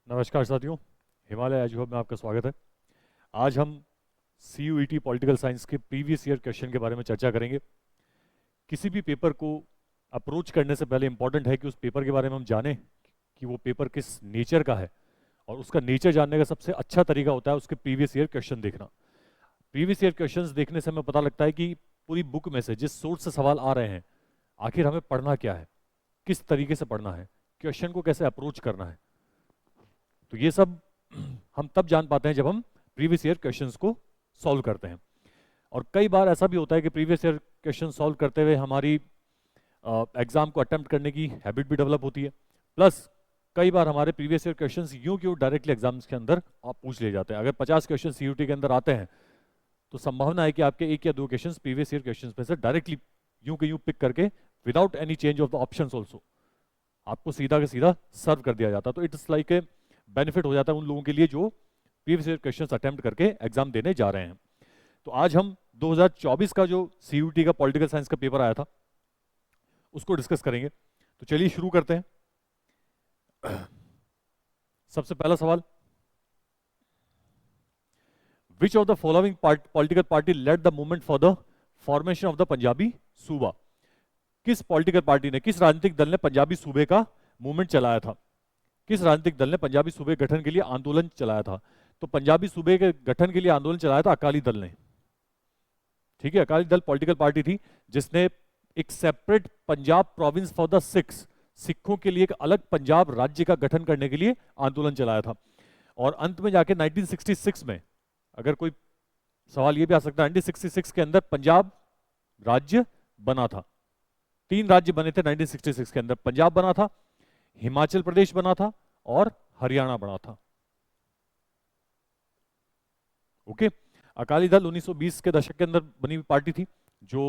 नमस्कार साथियों, Himalaya as hub में आपका स्वागत है। आज हम CUET पॉलिटिकल साइंस के प्रीवियस ईयर क्वेश्चन के बारे में चर्चा करेंगे। किसी भी पेपर को अप्रोच करने से पहले इंपॉर्टेंट है कि उस पेपर के बारे में हम जानें कि वो पेपर किस नेचर का है, और उसका नेचर जानने का सबसे अच्छा तरीका होता है उसके प्रीवियस ईयर क्वेश्चन देखना। प्रीवियस ईयर क्वेश्चन देखने से हमें पता लगता है कि पूरी बुक में से जिस सोर्स से सवाल आ रहे हैं, आखिर हमें पढ़ना क्या है, किस तरीके से पढ़ना है, क्वेश्चन को कैसे अप्रोच करना है। तो ये सब हम तब जान पाते हैं जब हम प्रीवियस ईयर क्वेश्चंस को सॉल्व करते हैं। और कई बार ऐसा भी होता है कि प्रीवियस ईयर क्वेश्चन सॉल्व करते हुए हमारी एग्जाम को अटेम्प्ट करने की हैबिट भी डेवलप होती है। प्लस कई बार हमारे प्रीवियस ईयर क्वेश्चंस यूं क्यों डायरेक्टली एग्जाम्स के अंदर आप पूछ लिए जाते हैं। अगर 50 क्वेश्चन CUT के अंदर आते हैं तो संभावना है कि आपके एक या दो क्वेश्चन प्रीवियस ईयर क्वेश्चन में से डायरेक्टली यूं के यूं पिक करके without any change of the options also आपको सीधा के सीधा सर्व कर दिया जाता है। तो इट्स लाइक ए बेनिफिट हो जाता है उन लोगों के लिए जो प्रीवियस ईयर क्वेश्चंस अटेम्प्ट करके एग्जाम देने जा रहे हैं। तो आज हम 2024 का जो CUT का पॉलिटिकल साइंस का पेपर आया था उसको डिस्कस करेंगे। तो चलिए शुरू करते हैं। सबसे पहला सवाल, which of the following political party led the movement for the formation of the Punjabi Suba? किस पॉलिटिकल पार्टी ने, किस राजनीतिक दल ने पंजाबी सूबे का मूवमेंट चलाया था? किस राजनीतिक दल ने पंजाबी सूबे गठन के लिए आंदोलन चलाया था? तो पंजाबी सूबे के गठन के लिए आंदोलन चलाया था अकाली दल ने। ठीक है, अकाली दल पॉलिटिकल पार्टी थी जिसने एक separate Punjab province for the Sikhs, सिखों के लिए एक अलग पंजाब राज्य का गठन करने के लिए आंदोलन चलाया था। और अंत में जाके 1966 में, अगर कोई सवाल ये भी आ सकता है, 1966 के अंदर पंजाब राज्य बना था। 3 राज्य बने थे 1966 के अंदर। पंजाब बना था, हिमाचल प्रदेश बना था और हरियाणा बना था। ओके। अकाली दल 1920 के दशक के अंदर बनी हुई पार्टी थी जो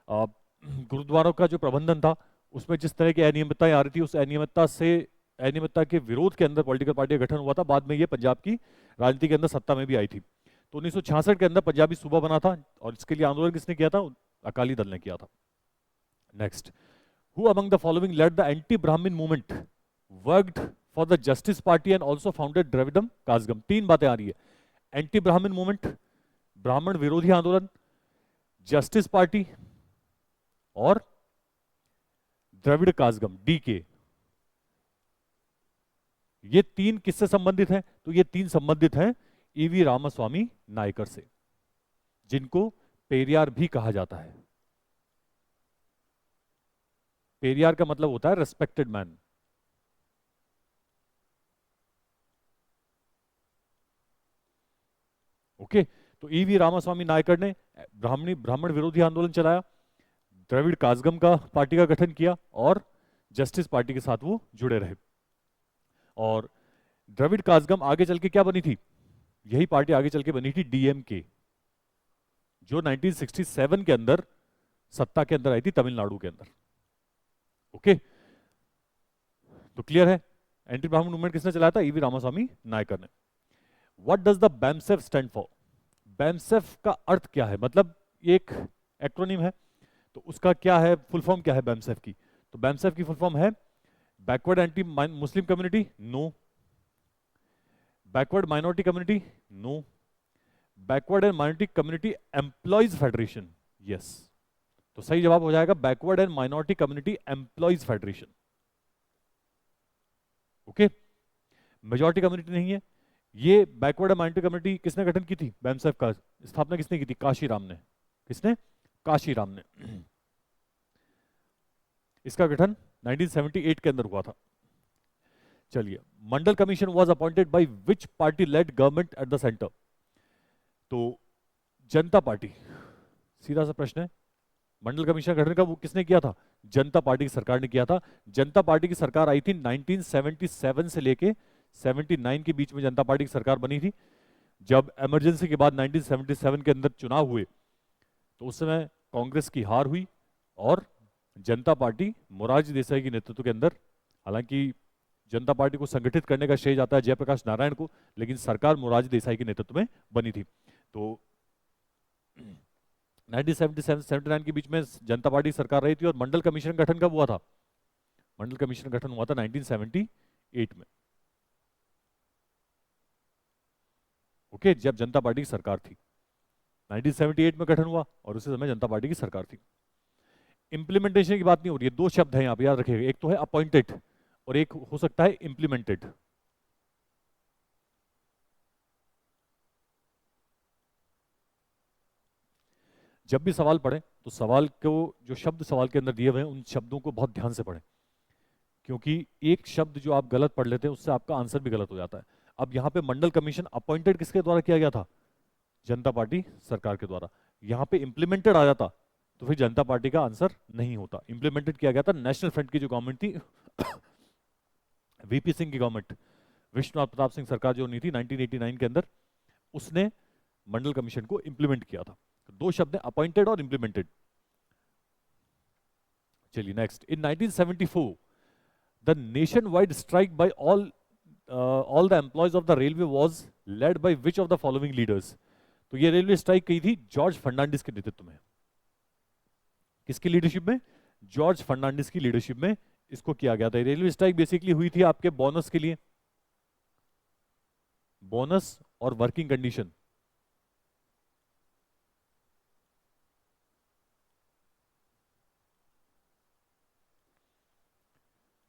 गुरुद्वारों का जो प्रबंधन था उसमें जिस तरह की अनियमितताएं आ रही थी, उस अनियमितता के विरोध के अंदर पॉलिटिकल पार्टी का गठन हुआ था। बाद में ये पंजाब की राजनीति के अंदर सत्ता में भी आई थी। तो 1966 के अंदर पंजाबी सूबा बना था और इसके लिए आंदोलन किसने किया था? अकाली दल ने किया था। Next, who among the following led the anti-Brahmin movement, worked for the Justice Party and also founded Dravidam Kazhagam? 3 बातें आ रही है, एंटी ब्राह्मण मूवमेंट, ब्राह्मण विरोधी आंदोलन, जस्टिस पार्टी और द्रविड़ काजगम DK। ये 3 किससे संबंधित हैं? तो ये 3 संबंधित हैं EV रामास्वामी नायकर से, जिनको पेरियार भी कहा जाता है। पेरियार का मतलब होता है रेस्पेक्टेड मैन। ओके। तो EV रामास्वामी नायकर ने ब्राह्मण विरोधी आंदोलन चलाया, द्रविड़ काजगम का पार्टी का गठन किया और जस्टिस पार्टी के साथ वो जुड़े रहे। और द्रविड़ काजगम आगे चल के क्या बनी थी? यही पार्टी आगे चल के बनी थी DMK, जो 1967 के अंदर सत्ता के अंदर आई थी तमिलनाडु के अंदर। ओके। तो क्लियर है, एंटी ब्राह्मण मूवमेंट किसने चलाया था? EV रामास्वामी नायकर ने। What does the BAMSEF stand for? BAMSEF का अर्थ क्या है? मतलब ये एक एक्रोनिम है, तो उसका क्या है, फुल फॉर्म क्या है BAMSEF की? तो BAMSEF की फुल फॉर्म है backward anti Muslim community, no. Backward minority community, no. Backward and minority community employees federation, yes. तो सही जवाब हो जाएगा backward and minority community employees federation. Okay. Majority community नहीं है। ये बैकवर्ड एंड माइनॉरिटी कम्युनिटी किसने गठन की थी? BAMSEF का स्थापना किसने की थी? काशीराम ने। किसने? काशीराम ने। इसका गठन 1978 के अंदर हुआ था। चलिए, Mandal commission was appointed by which party led government at the centre? तो जनता पार्टी। सीधा सा प्रश्न है, मंडल कमीशन गठन का वो किसने किया था? जनता पार्टी की सरकार ने किया था। जनता पार्टी की सरकार आई थी 1977 से लेके 79 के बीच में जनता पार्टी की सरकार बनी थी। जब इमरजेंसी के बाद 1977 के अंदर चुनाव हुए तो उस समय कांग्रेस की हार हुई और जनता पार्टी मोरारजी देसाई के नेतृत्व के अंदर, हालांकि जनता पार्टी को संगठित करने का श्रेय जाता है जयप्रकाश नारायण को, लेकिन सरकार मोरारजी देसाई के नेतृत्व में बनी थी। तो 1977-79 के बीच में जनता पार्टी सरकार रही थी। और मंडल कमीशन गठन कब हुआ था? मंडल कमीशन गठन हुआ था 1978 में। ओके, जब जनता पार्टी की सरकार थी, 1978 में गठन हुआ और उसी समय जनता पार्टी की सरकार थी। इंप्लीमेंटेशन की बात नहीं हो रही है, दो शब्द हैं यहाँ पे याद रखिएगा, एक तो है अपॉइंटेड और एक हो सकता है इंप्लीमेंटेड। जब भी सवाल पढ़े तो सवाल को, जो शब्द सवाल के अंदर दिए हुए हैं उन शब्दों को बहुत ध्यान से पढ़ें, क्योंकि एक शब्द जो आप गलत पढ़ लेते हैं उससे आपका आंसर भी गलत हो जाता है। अब यहाँ पे मंडल कमीशन अपॉइंटेड किसके द्वारा किया गया था? जनता पार्टी सरकार के द्वारा। यहाँ पे इंप्लीमेंटेड आ जाता तो फिर जनता पार्टी का आंसर नहीं होता। इंप्लीमेंटेड किया गया था नेशनल फ्रंट की जो गवर्नमेंट थी वीपी सिंह की गवर्नमेंट, विश्वनाथ प्रताप सिंह सरकार जो नहीं थी 1989 के अंदर, उसने मंडल कमीशन को इंप्लीमेंट किया था। तो दो शब्द हैं, अपॉइंटेड और इंप्लीमेंटेड। चलिए next, in 1974 the nationwide strike by all the employees of the railway was led by which of the following leaders? तो ये रेलवे स्ट्राइक की थी जॉर्ज फर्नांडिस के नेतृत्व में। किसकी लीडरशिप में? जॉर्ज फर्नांडिस की लीडरशिप में इसको किया गया था। रेलवे स्ट्राइक बेसिकली हुई थी आपके बोनस के लिए, बोनस और वर्किंग कंडीशन।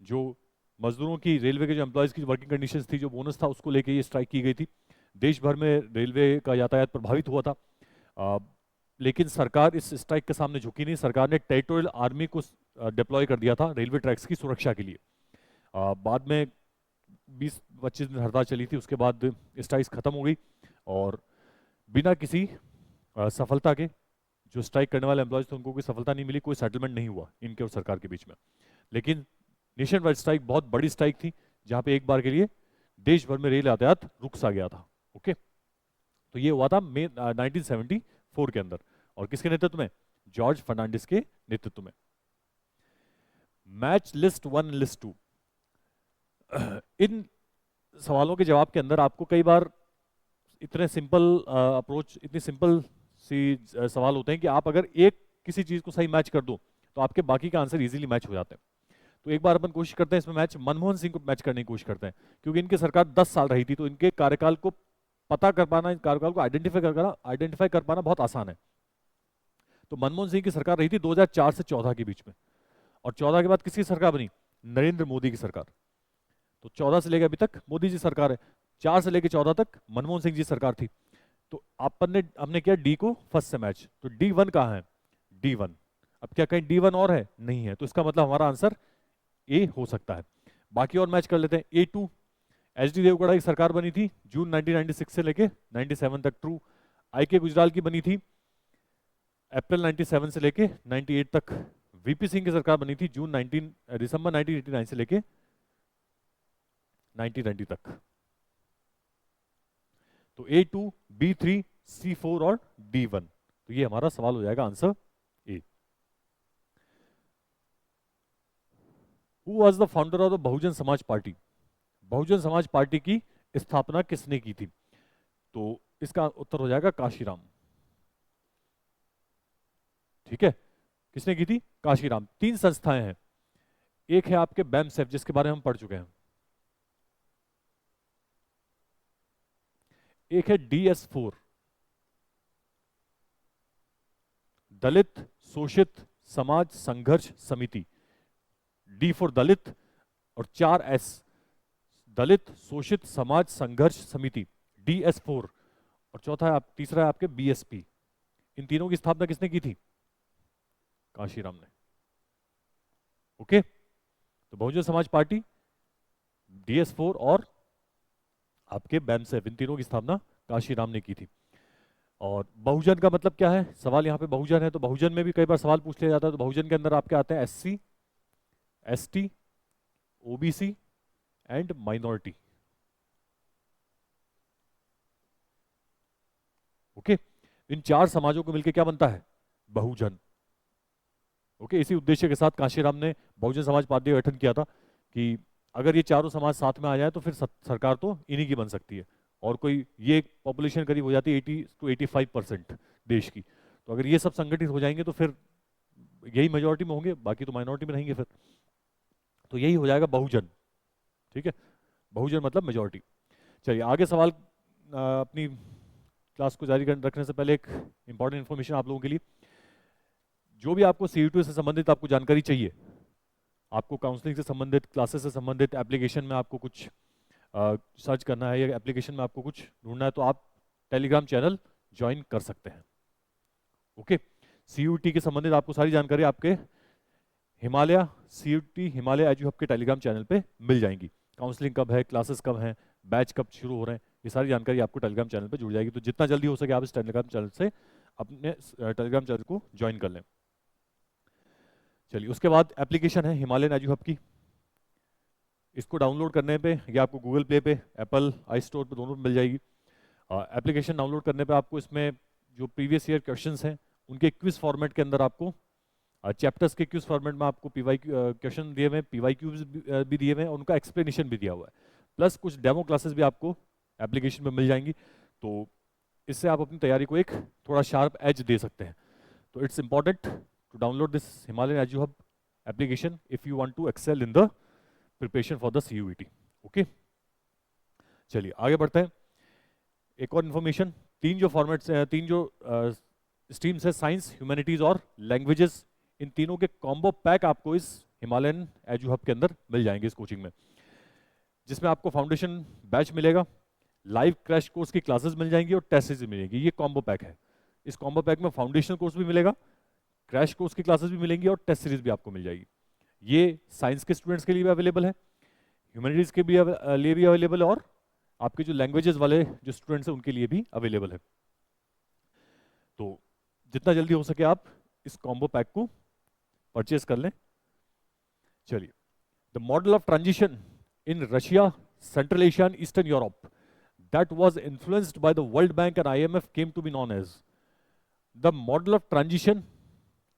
जो मजदूरों की, रेलवे के जो एम्प्लॉयज की वर्किंग कंडीशंस थी, जो बोनस था, उसको लेके ये स्ट्राइक की गई थी। देश भर में रेलवे का यातायात प्रभावित हुआ था, लेकिन सरकार इस स्ट्राइक के सामने झुकी नहीं। सरकार ने टेरिटोरियल आर्मी को डिप्लॉय कर दिया था रेलवे ट्रैक्स की सुरक्षा के लिए। बाद में 20-25 दिन हड़ताल चली थी, उसके बाद स्ट्राइक खत्म हो गई और बिना किसी सफलता के जो स्ट्राइक करने वाले एम्प्लॉयज थे उनको कोई सफलता नहीं मिली, कोई सेटलमेंट नहीं हुआ इनके और सरकार के बीच में। लेकिन नेशन वाइड स्ट्राइक बहुत बड़ी स्ट्राइक थी, जहां पे एक बार के लिए देश भर में रेल यातायात रुक सा गया था। ओके, तो ये हुआ था मई 1974 के अंदर, और किसके नेतृत्व में? जॉर्ज फर्नांडिस के नेतृत्व में। Match list 1, list 2। इन सवालों के जवाब के अंदर आपको कई बार इतने सिंपल अप्रोच, इतनी सिंपल सी सवाल होते हैं कि आप अगर एक किसी चीज को सही मैच कर दो तो आपके बाकी का आंसर इजीली मैच हो जाते हैं। तो एक बार अपन कोशिश करते हैं इसमें मैच, मनमोहन सिंह को मैच करने की कोशिश करते हैं, क्योंकि इनकी सरकार 10 साल रही थी, तो इनके कार्यकाल को पता कर पाना, कार्यकाल को आइडेंटिफाई कर पाना बहुत आसान है। तो मनमोहन सिंह की सरकार रही थी 2004 से 14 के बीच में, और 14 के बाद किसकी सरकार बनी? नरेंद्र मोदी की सरकार। तो 14 से लेकर अभी तक मोदी जी सरकार है, 4 से लेकर 14 तक मनमोहन सिंह जी सरकार थी। तो हमने किया डी को फर्स्ट से मैच, तो D1 कहाँ है? D1। अब क्या कहीं D1 और है? नहीं है, तो इसका मतलब हमारा आंसर ए हो सकता है। बाकी और मैच कर लेते हैं। A2, HD देवगौड़ा की सरकार बनी थी जून 1996 से लेके 97 तक, ट्रू। IK गुजराल की बनी थी अप्रैल 97 से लेके 98 तक। VP सिंह की सरकार बनी थी दिसंबर 1989 से लेके 1990 तक। तो A2, B3, C4 और D1, तो ये हमारा सवाल हो जाएगा answer A. Who was the founder of the Bahujan Samaj party? Bahujan Samaj party की स्थापना किसने की थी? तो इसका उत्तर हो जाएगा काशीराम। ठीक है, किसने की थी? काशीराम। 3 संस्थाएं हैं, एक है आपके BAMSEF जिसके बारे में हम पढ़ चुके हैं, एक है DS4 दलित शोषित समाज संघर्ष समिति, D फॉर दलित, और 4S दलित शोषित समाज संघर्ष समिति, DS4, और चौथा है तीसरा है आपके BSP। इन तीनों की स्थापना किसने की थी? काशीराम ने। ओके, तो बहुजन समाज पार्टी, DS4 और आपके BAMSEF, इन तीनों की स्थापना काशीराम ने की थी। और बहुजन का मतलब क्या है? सवाल यहाँ पे बहुजन है, तो बहुजन में भी कई बार सवाल पूछ लिया जाता है। तो बहुजन के अंदर आपके आते हैं SC, ST, OBC and minority. Okay, इन 4 समाजों को मिलकर क्या बनता है? बहुजन। ओके, इसी उद्देश्य के साथ काशीराम ने बहुजन समाज पार्टी का गठन किया था कि अगर ये चारों समाज साथ में आ जाए तो फिर सरकार तो इन्हीं की बन सकती है, और कोई ये पॉपुलेशन करीब हो जाती है 80 to 85% देश की। तो अगर ये सब संगठित हो जाएंगे तो फिर यही मेजोरिटी में होंगे, बाकी तो माइनॉरिटी में रहेंगे फिर। तो यही हो जाएगा बहुजन। ठीक है, बहुजन मतलब मेजोरिटी। चलिए आगे सवाल अपनी क्लास को जारी रखने से पहले एक इंपॉर्टेंट इन्फॉर्मेशन आप लोगों के लिए। जो भी आपको CU2 से संबंधित आपको जानकारी चाहिए, आपको काउंसलिंग से संबंधित, क्लासेस से संबंधित, एप्लीकेशन में आपको कुछ सर्च करना है या एप्लीकेशन में आपको कुछ ढूंढना है, तो आप टेलीग्राम चैनल ज्वाइन कर सकते हैं। ओके, CUT के संबंधित आपको सारी जानकारी आपके Himalaya CUT Himalaya edu hub के टेलीग्राम चैनल पे मिल जाएंगी। काउंसलिंग कब है, क्लासेस कब हैं, बैच कब शुरू हो रहे हैं, ये सारी जानकारी आपको टेलीग्राम चैनल पे जुड़ जाएगी। तो जितना जल्दी हो सके आप इस टेलीग्राम चैनल से अपने टेलीग्राम चैनल को ज्वाइन कर लें। चलिए, उसके बाद एप्लीकेशन है हिमालयन एजू हब की। इसको डाउनलोड करने पे या आपको गूगल प्ले पे, एप्पल आई स्टोर पे, दोनों पे मिल जाएगी। एप्लीकेशन डाउनलोड करने पे आपको इसमें जो प्रीवियस ईयर क्वेश्चंस हैं उनके क्विज फॉर्मेट के अंदर आपको चैप्टर्स के क्विज फॉर्मेट में आपको क्वेश्चन दिए हुए हैं, PYQs भी दिए हुए हैं, और उनका एक्सप्लेनेशन भी दिया हुआ है, प्लस कुछ डेमो क्लासेस भी आपको एप्लीकेशन में मिल जाएंगी। तो इससे आप अपनी तैयारी को एक थोड़ा शार्प एज दे सकते हैं। तो it's important to download this Himalayan edu hub application if you want to excel in the preparation for the CUET। Okay, चलिए आगे बढ़ते हैं। एक और इन्फॉर्मेशन, तीन जो फॉर्मेट्स हैं, तीन जो स्ट्रीम्स है, साइंस, ह्यूमैनिटीज और लैंग्वेजेस, इन तीनों के कॉम्बो पैक आपको इस हिमालयन एजू हब के अंदर मिल जाएंगे इस कोचिंग में, जिसमें आपको फाउंडेशन बैच मिलेगा, लाइव क्रैश कोर्स की क्लासेस मिल जाएंगी और टेस्ट सीरीज मिलेगी। ये कॉम्बो पैक है। इस कॉम्बो पैक में फाउंडेशनल कोर्स भी मिलेगा, क्रैश कोर्स की क्लासेस भी मिलेंगी और टेस्ट सीरीज भी आपको मिल जाएगी। ये साइंस के स्टूडेंट्स के लिए भी अवेलेबल है, ह्यूमैनिटीज के लिए भी अवेलेबल है, और आपके जो लैंग्वेजेस वाले जो स्टूडेंट्स हैं उनके लिए भी अवेलेबल है। तो जितना जल्दी हो सके आप इस कॉम्बो पैक को परचेज कर लें। चलिए, the model of transition in Russia, Central Asia and eastern Europe that was influenced by the World Bank and IMF came to be known as the model of transition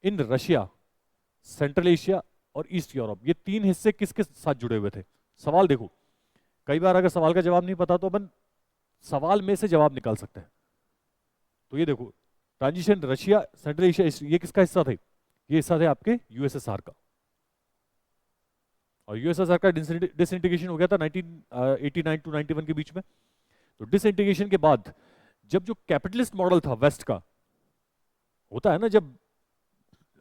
in Russia, Central Asia और east Europe. ये तीन हिस्से किसके साथ जुड़े हुए थे? सवाल देखो, कई बार अगर सवाल का जवाब नहीं पता तो अपन सवाल में से जवाब निकाल सकते हैं। तो ये देखो, ट्रांजिशन रशिया, सेंट्रल एशिया, ये किसका हिस्सा थे? ये हिस्सा थे आपके USSR का, और USSR का डिसइंटीग्रेशन हो गया था 1989 टू 91 के बीच में। तो डिसइंटीग्रेशन के बाद जब जो कैपिटलिस्ट मॉडल था वेस्ट का, होता है ना जब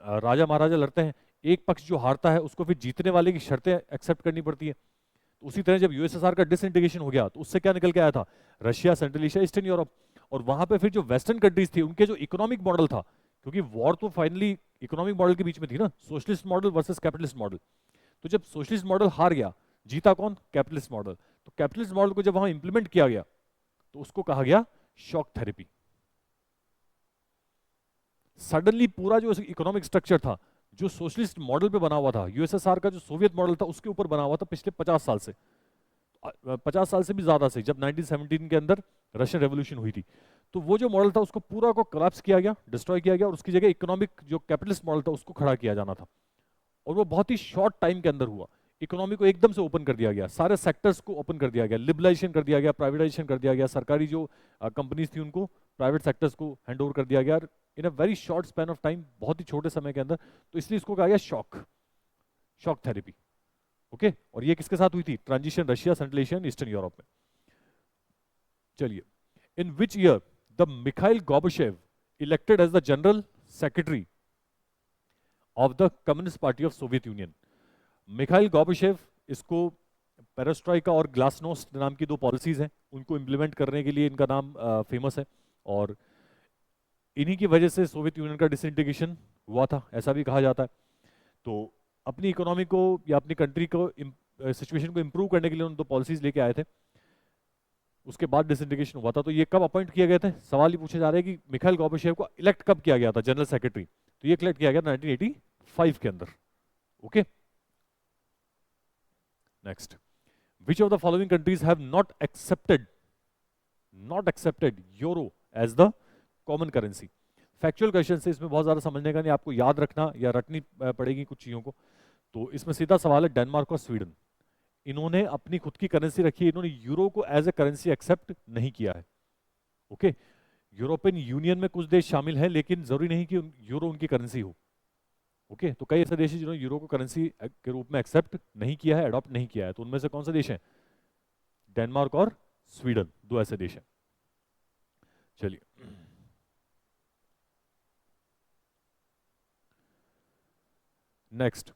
राजा महाराजा लड़ते हैं, एक पक्ष जो हारता है उसको फिर जीतने वाले की शर्तें एक्सेप्ट करनी पड़ती है। तो उसी तरह जब USSR का डिसइंटीग्रेशन हो गया तो उससे क्या निकल के आया था? Russia, Central Asia, Eastern Europe. और वहां पे फिर जो वेस्टर्न कंट्रीज थी उनके जो इकोनॉमिक मॉडल था, क्योंकि वॉर तो फाइनली इकोनॉमिक मॉडल के बीच में थी ना, socialist model versus capitalist model. तो जब सोशलिस्ट मॉडल हार गया, जीता कौन? Capitalist model. तो कैपिटलिस्ट मॉडल को जब वहां इंप्लीमेंट किया गया तो उसको कहा गया शॉक थेरेपी। सडनली पूरा जो इकोनॉमिक स्ट्रक्चर था जो सोशलिस्ट मॉडल पे बना हुआ था, USSR का जो सोवियत मॉडल था उसके ऊपर बना हुआ था पिछले 50 साल से, 50 साल से भी ज्यादा से, जब 1917 के अंदर रशियन रेवोल्यूशन हुई थी, तो वो जो मॉडल था उसको पूरा को कोलैप्स किया गया, डिस्ट्रॉय किया गया, और उसकी जगह इकोनॉमिक जो कैपिटलिस्ट मॉडल था उसको खड़ा किया जाना था। और वो बहुत ही शॉर्ट टाइम के अंदर हुआ। इकोनॉमी को एकदम से ओपन कर दिया गया, सारे सेक्टर्स को ओपन कर दिया गया, लिबरलाइजेशन कर दिया गया, प्राइवेटाइजेशन कर दिया गया, सरकारी जो कंपनीज थी उनको प्राइवेट सेक्टर्स को हैंड ओवर कर दिया गया in a very short span of time, बहुत ही छोटे समय के अंदर। तो इसलिए इसको कहा गया शॉक थेरेपी। ओके, और ये किसके साथ हुई थी? Transition Russia, Central Asia, Eastern Europe में। चलिए, in which year the Mikhail Gorbachev elected as the general secretary of the communist party of Soviet Union? Mikhail Gorbachev, इसको पेरेस्ट्रोइका और ग्लासनोस्ट नाम की दो पॉलिसीज हैं, उनको इंप्लीमेंट करने के लिए इनका नाम फेमस है, और इन्हीं की वजह से सोवियत यूनियन का डिसइंटीग्रेशन हुआ था, ऐसा भी कहा जाता है। तो अपनी इकोनॉमी को या अपनी कंट्री को सिचुएशन को इंप्रूव करने के लिए उन दो पॉलिसीज लेके आए थे, उसके बाद डिसइंटीग्रेशन हुआ था। तो ये कब अपॉइंट किए गए थे? सवाल ये पूछे जा रहे हैं कि मिखाइल गोर्बाचेव को इलेक्ट कब किया गया था जनरल सेक्रेटरी? तो ये इलेक्ट किया गया 1985 के अंदर। Okay, next, which of the following countries have not accepted euro as the common currency? Factual question से, इसमें बहुत ज्यादा समझने का नहीं, आपको याद रखना या रटनी पड़ेगी कुछ चीजों को। तो इसमें सीधा सवाल है, डेनमार्क और स्वीडन, इन्होंने अपनी खुद की करेंसी रखी है, इन्होंने यूरो को एज ए करेंसी एक्सेप्ट नहीं किया है। ओके, यूरोपियन यूनियन में कुछ देश शामिल हैं, लेकिन जरूरी नहीं कि यूरो उनकी करेंसी हो। ओके, तो कई ऐसे देश हैं जिन्होंने यूरो को करेंसी के रूप में एक्सेप्ट नहीं किया है, अडॉप्ट नहीं किया है। तो उनमें से कौन सा देश है? डेनमार्क और स्वीडन, दो ऐसे देश हैं। चलिए, next,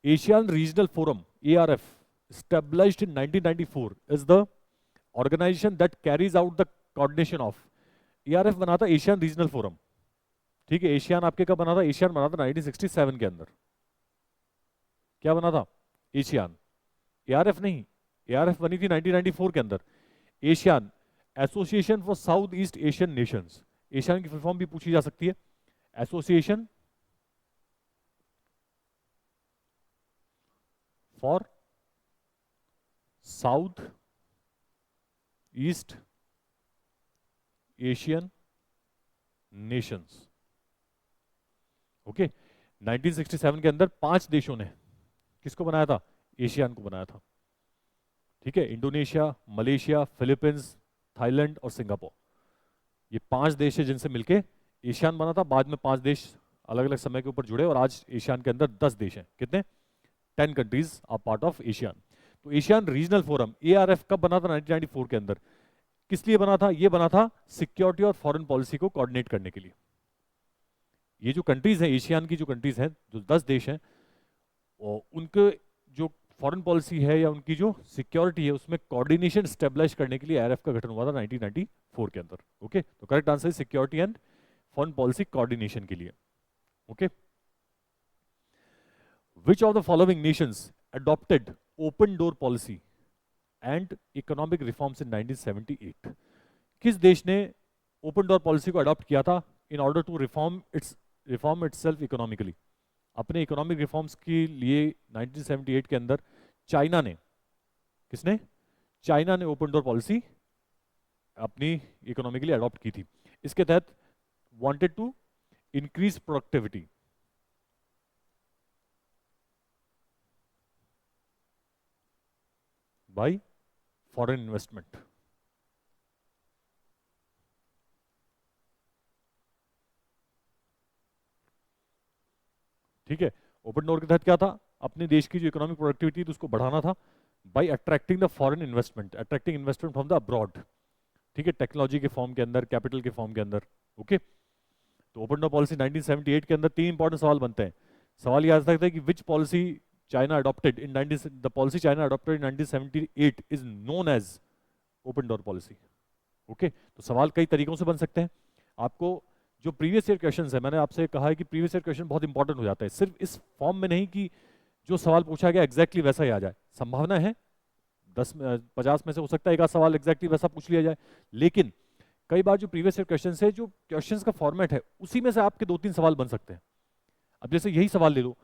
Asian regional forum ARF established in 1994 is the organization that carries out the coordination of। ARF बना था एशियन रीजनल फोरम, ठीक है। एशियन आपके कब बना था? एशियन बना था 1967 के अंदर। क्या बना था? एशियन, ARF नहीं, ARF बनी थी 1994 के अंदर। Asian, Association for south east Asian Nations. Asian की फुल फॉर्म भी पूछी जा सकती है, association for south east Asian Nations. Okay, 1967 के अंदर 5 देशों ने किसको बनाया था? एशियन को बनाया था, ठीक है। इंडोनेशिया, मलेशिया, फिलीपींस, थाईलैंड और सिंगापुर, ये 5 देश है जिनसे मिलके एशियन बना था। बाद में 5 देश अलग अलग समय के ऊपर जुड़े और आज एशियन के अंदर 10 देश हैं। कितने? 10 countries are part of Asian. तो एशियन रीजनल फोरम ARF कब बना था? 1994 के अंदर। किस लिए बना था? ये बना था सिक्योरिटी और फॉरेन पॉलिसी को कोऑर्डिनेट करने के लिए। ये जो कंट्रीज हैं, एशियन की जो कंट्रीज हैं, जो 10 देश हैं, और उनके जो फॉरेन पॉलिसी है या उनकी जो सिक्योरिटी है, उसमें कोऑर्डिनेशन स्टेबलाइज करने के लिए ARF का गठन हुआ था 1994 के अंदर। ओके, तो करेक्ट आंसर है security and foreign policy coordination के लिए। Okay, which of the following nations adopted open door policy and economic reforms in 1978? किस देश ने ओपन डोर पॉलिसी को अडॉप्ट किया था in order to reform itself economically? अपने इकोनॉमिक रिफॉर्म्स के लिए 1978 के अंदर चाइना ने, किसने? चाइना ने ओपन डोर पॉलिसी अपनी इकोनॉमिकली अडॉप्ट की थी। इसके तहत wanted to increase productivity by foreign investment. ठीक है, ओपन डोर के तहत क्या था? अपने देश की जो इकोनॉमिक प्रोडक्टिविटी थी उसको बढ़ाना था by attracting the foreign investment, attracting investment from the abroad, ठीक है, टेक्नोलॉजी के फॉर्म के अंदर, कैपिटल के फॉर्म के अंदर। ओके, तो ओपन डोर पॉलिसी 1978 के अंदर 3 इंपॉर्टेंट सवाल बनते हैं। सवाल ये आ सकता है कि which policy China adopted in 19 the policy China adopted in 1978 is known as open door policy. Okay, तो सवाल कई तरीकों से बन सकते हैं। आपको जो प्रीवियस ईयर क्वेश्चंस है, मैंने आपसे कहा है कि प्रीवियस ईयर क्वेश्चन बहुत इंपॉर्टेंट हो जाता है। सिर्फ इस फॉर्म में नहीं कि जो सवाल पूछा गया एग्जैक्टली वैसा ही आ जाए, संभावना है 50 में से हो सकता है एक आध सवाल एग्जैक्टली वैसा पूछ लिया जाए, लेकिन कई बार जो प्रीवियस ईयर क्वेश्चन है, जो क्वेश्चंस का फॉर्मेट है, उसी में से आपके 2-3 सवाल बन सकते हैं। अब जैसे यही सवाल ले लो,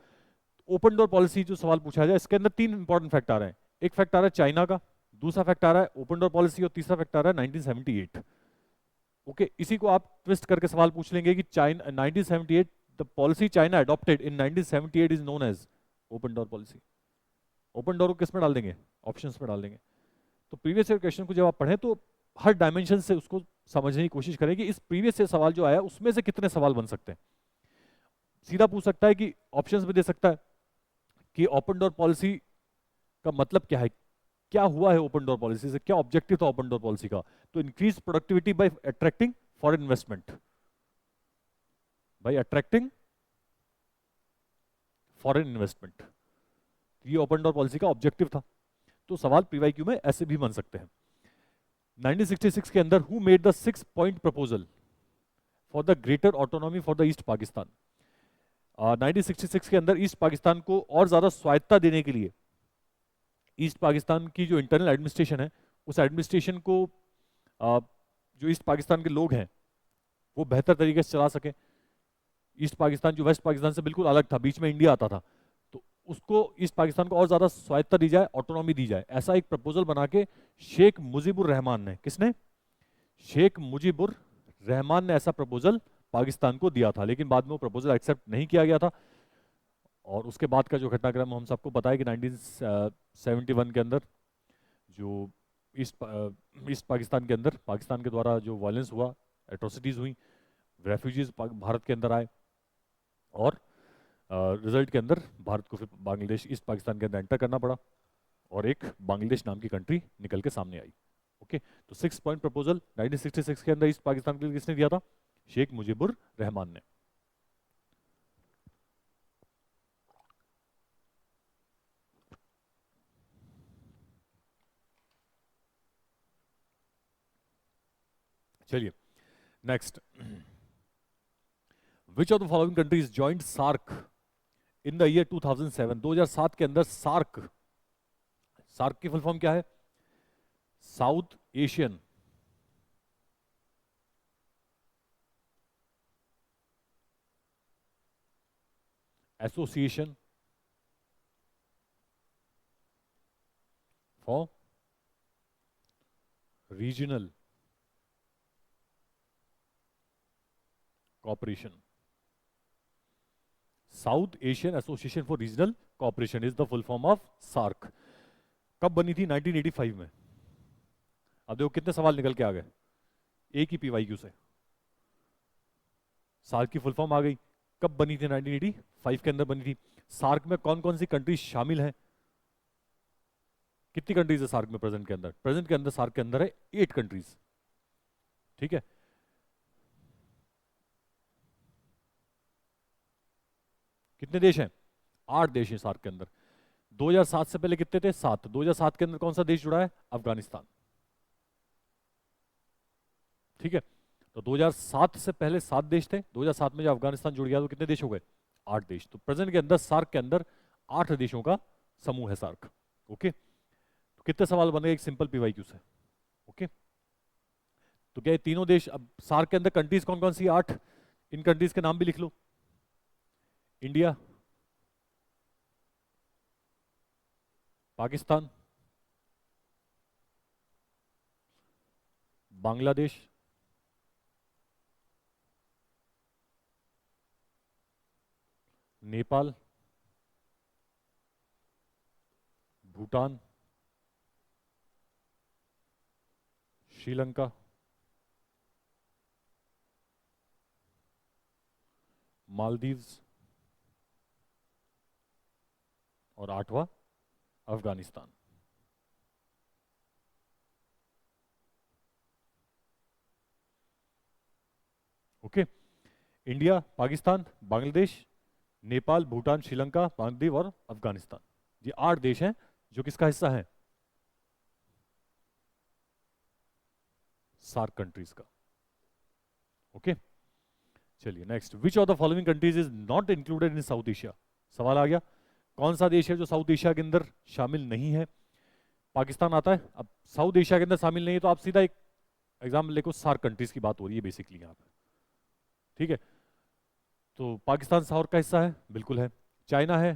ओपन डोर पॉलिसी जो सवाल पूछा जाए, इसके अंदर 3 इंपॉर्टेंट फैक्ट आ रहे हैं। एक फैक्ट आ रहा है चाइना का, दूसरा फैक्ट आ रहा है ओपन डोर पॉलिसी, और तीसरा फैक्ट आ रहा है 1978। ओके, इसी को आप ट्विस्ट करके सवाल पूछ लेंगे कि China 1978 the policy China adopted in 1978 is known as open door policy. Open door को किस में डाल देंगे? ऑप्शंस में डाल देंगे। तो प्रीवियस ईयर क्वेश्चन को जब आप पढ़ें तो हर डायमेंशन से उसको समझने की कोशिश करें कि इस प्रीवियस ईयर सवाल जो आया उसमें से कितने सवाल बन सकते हैं। सीधा पूछ सकता है कि ऑप्शंस में दे सकता है कि ओपन डोर पॉलिसी का मतलब क्या है, क्या हुआ है ओपन डोर पॉलिसी से, क्या ऑब्जेक्टिव था ओपन डोर पॉलिसी का? तो increase productivity by attracting foreign investment, by attracting foreign investment, ये ओपन डोर पॉलिसी का ऑब्जेक्टिव था। तो सवाल पीवाईक्यू में ऐसे भी बन सकते हैं। 1966 के अंदर who made the 6 point proposal for the greater autonomy for the east Pakistan? 1966 के अंदर ईस्ट पाकिस्तान को और ज्यादा स्वायत्तता देने के लिए ईस्ट पाकिस्तान की जो इंटरनल एडमिनिस्ट्रेशन है, उस एडमिनिस्ट्रेशन को जो ईस्ट पाकिस्तान के लोग हैं वो बेहतर तरीके से चला सके। ईस्ट पाकिस्तान जो वेस्ट पाकिस्तान से बिल्कुल अलग था, बीच में इंडिया आता था, तो उसको ईस्ट पाकिस्तान को और ज्यादा स्वायत्तता दी जाए, ऑटोनॉमी दी जाए, ऐसा एक प्रपोजल बना के शेख मुजीबुर रहमान ने, किसने? शेख मुजीबुर रहमान ने ऐसा प्रपोजल पाकिस्तान को दिया था, लेकिन बाद में वो प्रपोजल एक्सेप्ट नहीं किया गया था। और उसके बाद का जो घटनाक्रम हम सबको पता है कि 1971 के अंदर जो ईस्ट पाकिस्तान के अंदर पाकिस्तान के द्वारा जो वायलेंस हुआ, एट्रोसिटीज हुई, रेफ्यूजीज भारत के अंदर आए, और रिजल्ट के अंदर भारत को फिर बांग्लादेश ईस्ट पाकिस्तान के अंदर एंटर करना पड़ा, और एक बांग्लादेश नाम की कंट्री निकल के सामने आई। ओके, तो 6 पॉइंट प्रपोजल 1966 के अंदर ईस्ट पाकिस्तान के लिए किसने दिया था? शेख मुजीबुर रहमान ने। चलिए next, which of the following countries joined SAARC in the year 2007? 2007 के अंदर सार्क, सार्क की फुल फॉर्म क्या है? South Asian Association for Regional Cooperation. South Asian Association for Regional Cooperation is the full form of SAARC. कब बनी थी? 1985 में। अब देखो कितने सवाल निकल के आ गए एक ही पीवाईक्यू से। सार्क की फुल फॉर्म आ गई, कब बनी थी? 1985 के अंदर बनी थी। सार्क में कौन कौन सी कंट्रीज शामिल हैं? कितनी कंट्रीज है सार्क में प्रेजेंट के अंदर? प्रेजेंट के अंदर सार्क के अंदर है 8 कंट्रीज। ठीक है, कितने देश हैं? 8 देश हैं सार्क के अंदर। 2007 से पहले कितने थे? 7। 2007 के अंदर कौन सा देश जुड़ा है? अफगानिस्तान। ठीक है, तो 2007 से पहले 7 देश थे, 2007 में जब अफगानिस्तान जुड़ गया तो कितने देश हो गए? 8 देश। तो प्रेजेंट के अंदर सार्क के अंदर 8 देशों का समूह है सार्क। ओके, तो कितने सवाल बने एक सिंपल पीवाईक्यू से? ओके, तो क्या ये तीनों देश, अब सार्क के अंदर कंट्रीज कौन कौन सी? 8। इन कंट्रीज के नाम भी लिख लो। इंडिया, पाकिस्तान, बांग्लादेश, नेपाल, भूटान, श्रीलंका, मालदीव्स और 8वां अफगानिस्तान। ओके, इंडिया, पाकिस्तान, बांग्लादेश, नेपाल, भूटान, श्रीलंका, मालदीव और अफगानिस्तान। ये 8 देश हैं जो किसका हिस्सा है? सार्क कंट्रीज का। ओके, चलिए next, which of the following countries is not included in south Asia? सवाल आ गया, कौन सा देश है जो साउथ एशिया के अंदर शामिल नहीं है? पाकिस्तान आता है। अब साउथ एशिया के अंदर शामिल नहीं है तो आप सीधा एक एग्जाम्पल देखो, सार्क कंट्रीज की बात हो रही है बेसिकली यहाँ पे। ठीक है, तो पाकिस्तान सार्क का हिस्सा है, बिल्कुल है। चाइना है,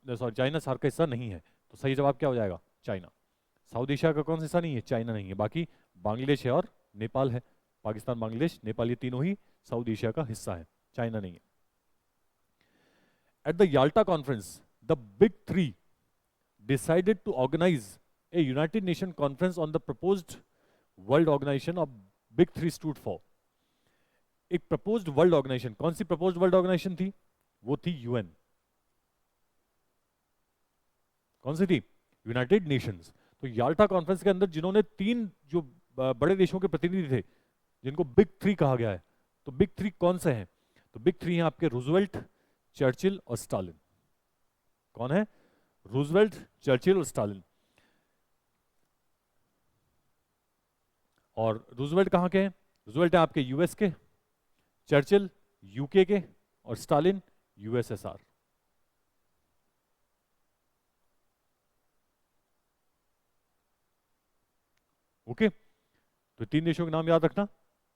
सॉरी, चाइना सार्क का हिस्सा नहीं है, तो सही जवाब क्या हो जाएगा? चाइना। साउथ एशिया का कौन सा हिस्सा नहीं है? चाइना नहीं है। बाकी बांग्लादेश है और नेपाल है। पाकिस्तान, बांग्लादेश, नेपाल, ये तीनों ही साउथ एशिया का हिस्सा है, चाइना नहीं है। At the Yalta conference the big three decided to organize a United Nations conference on the proposed world organization of Big Three stood for। एक proposed world organization, कौन सी proposed world organization थी? वो थी UN। कौन सी थी? United Nations. तो Yalta conference के अंदर जिन्होंने 3 जो बड़े देशों के प्रतिनिधि थे, जिनको बिग 3 कहा गया है, तो बिग 3 कौन से हैं? तो बिग 3 हैं आपके रूजवेल्ट, चर्चिल और स्टालिन। कौन है? रूजवेल्ट, चर्चिल और स्टालिन। और रूजवेल्ट कहां के हैं? रूजवेल्ट है आपके यूएस के, चर्चिल यूके के और स्टालिन यूएसएसआर। ओके, तो 3 देशों के नाम याद रखना,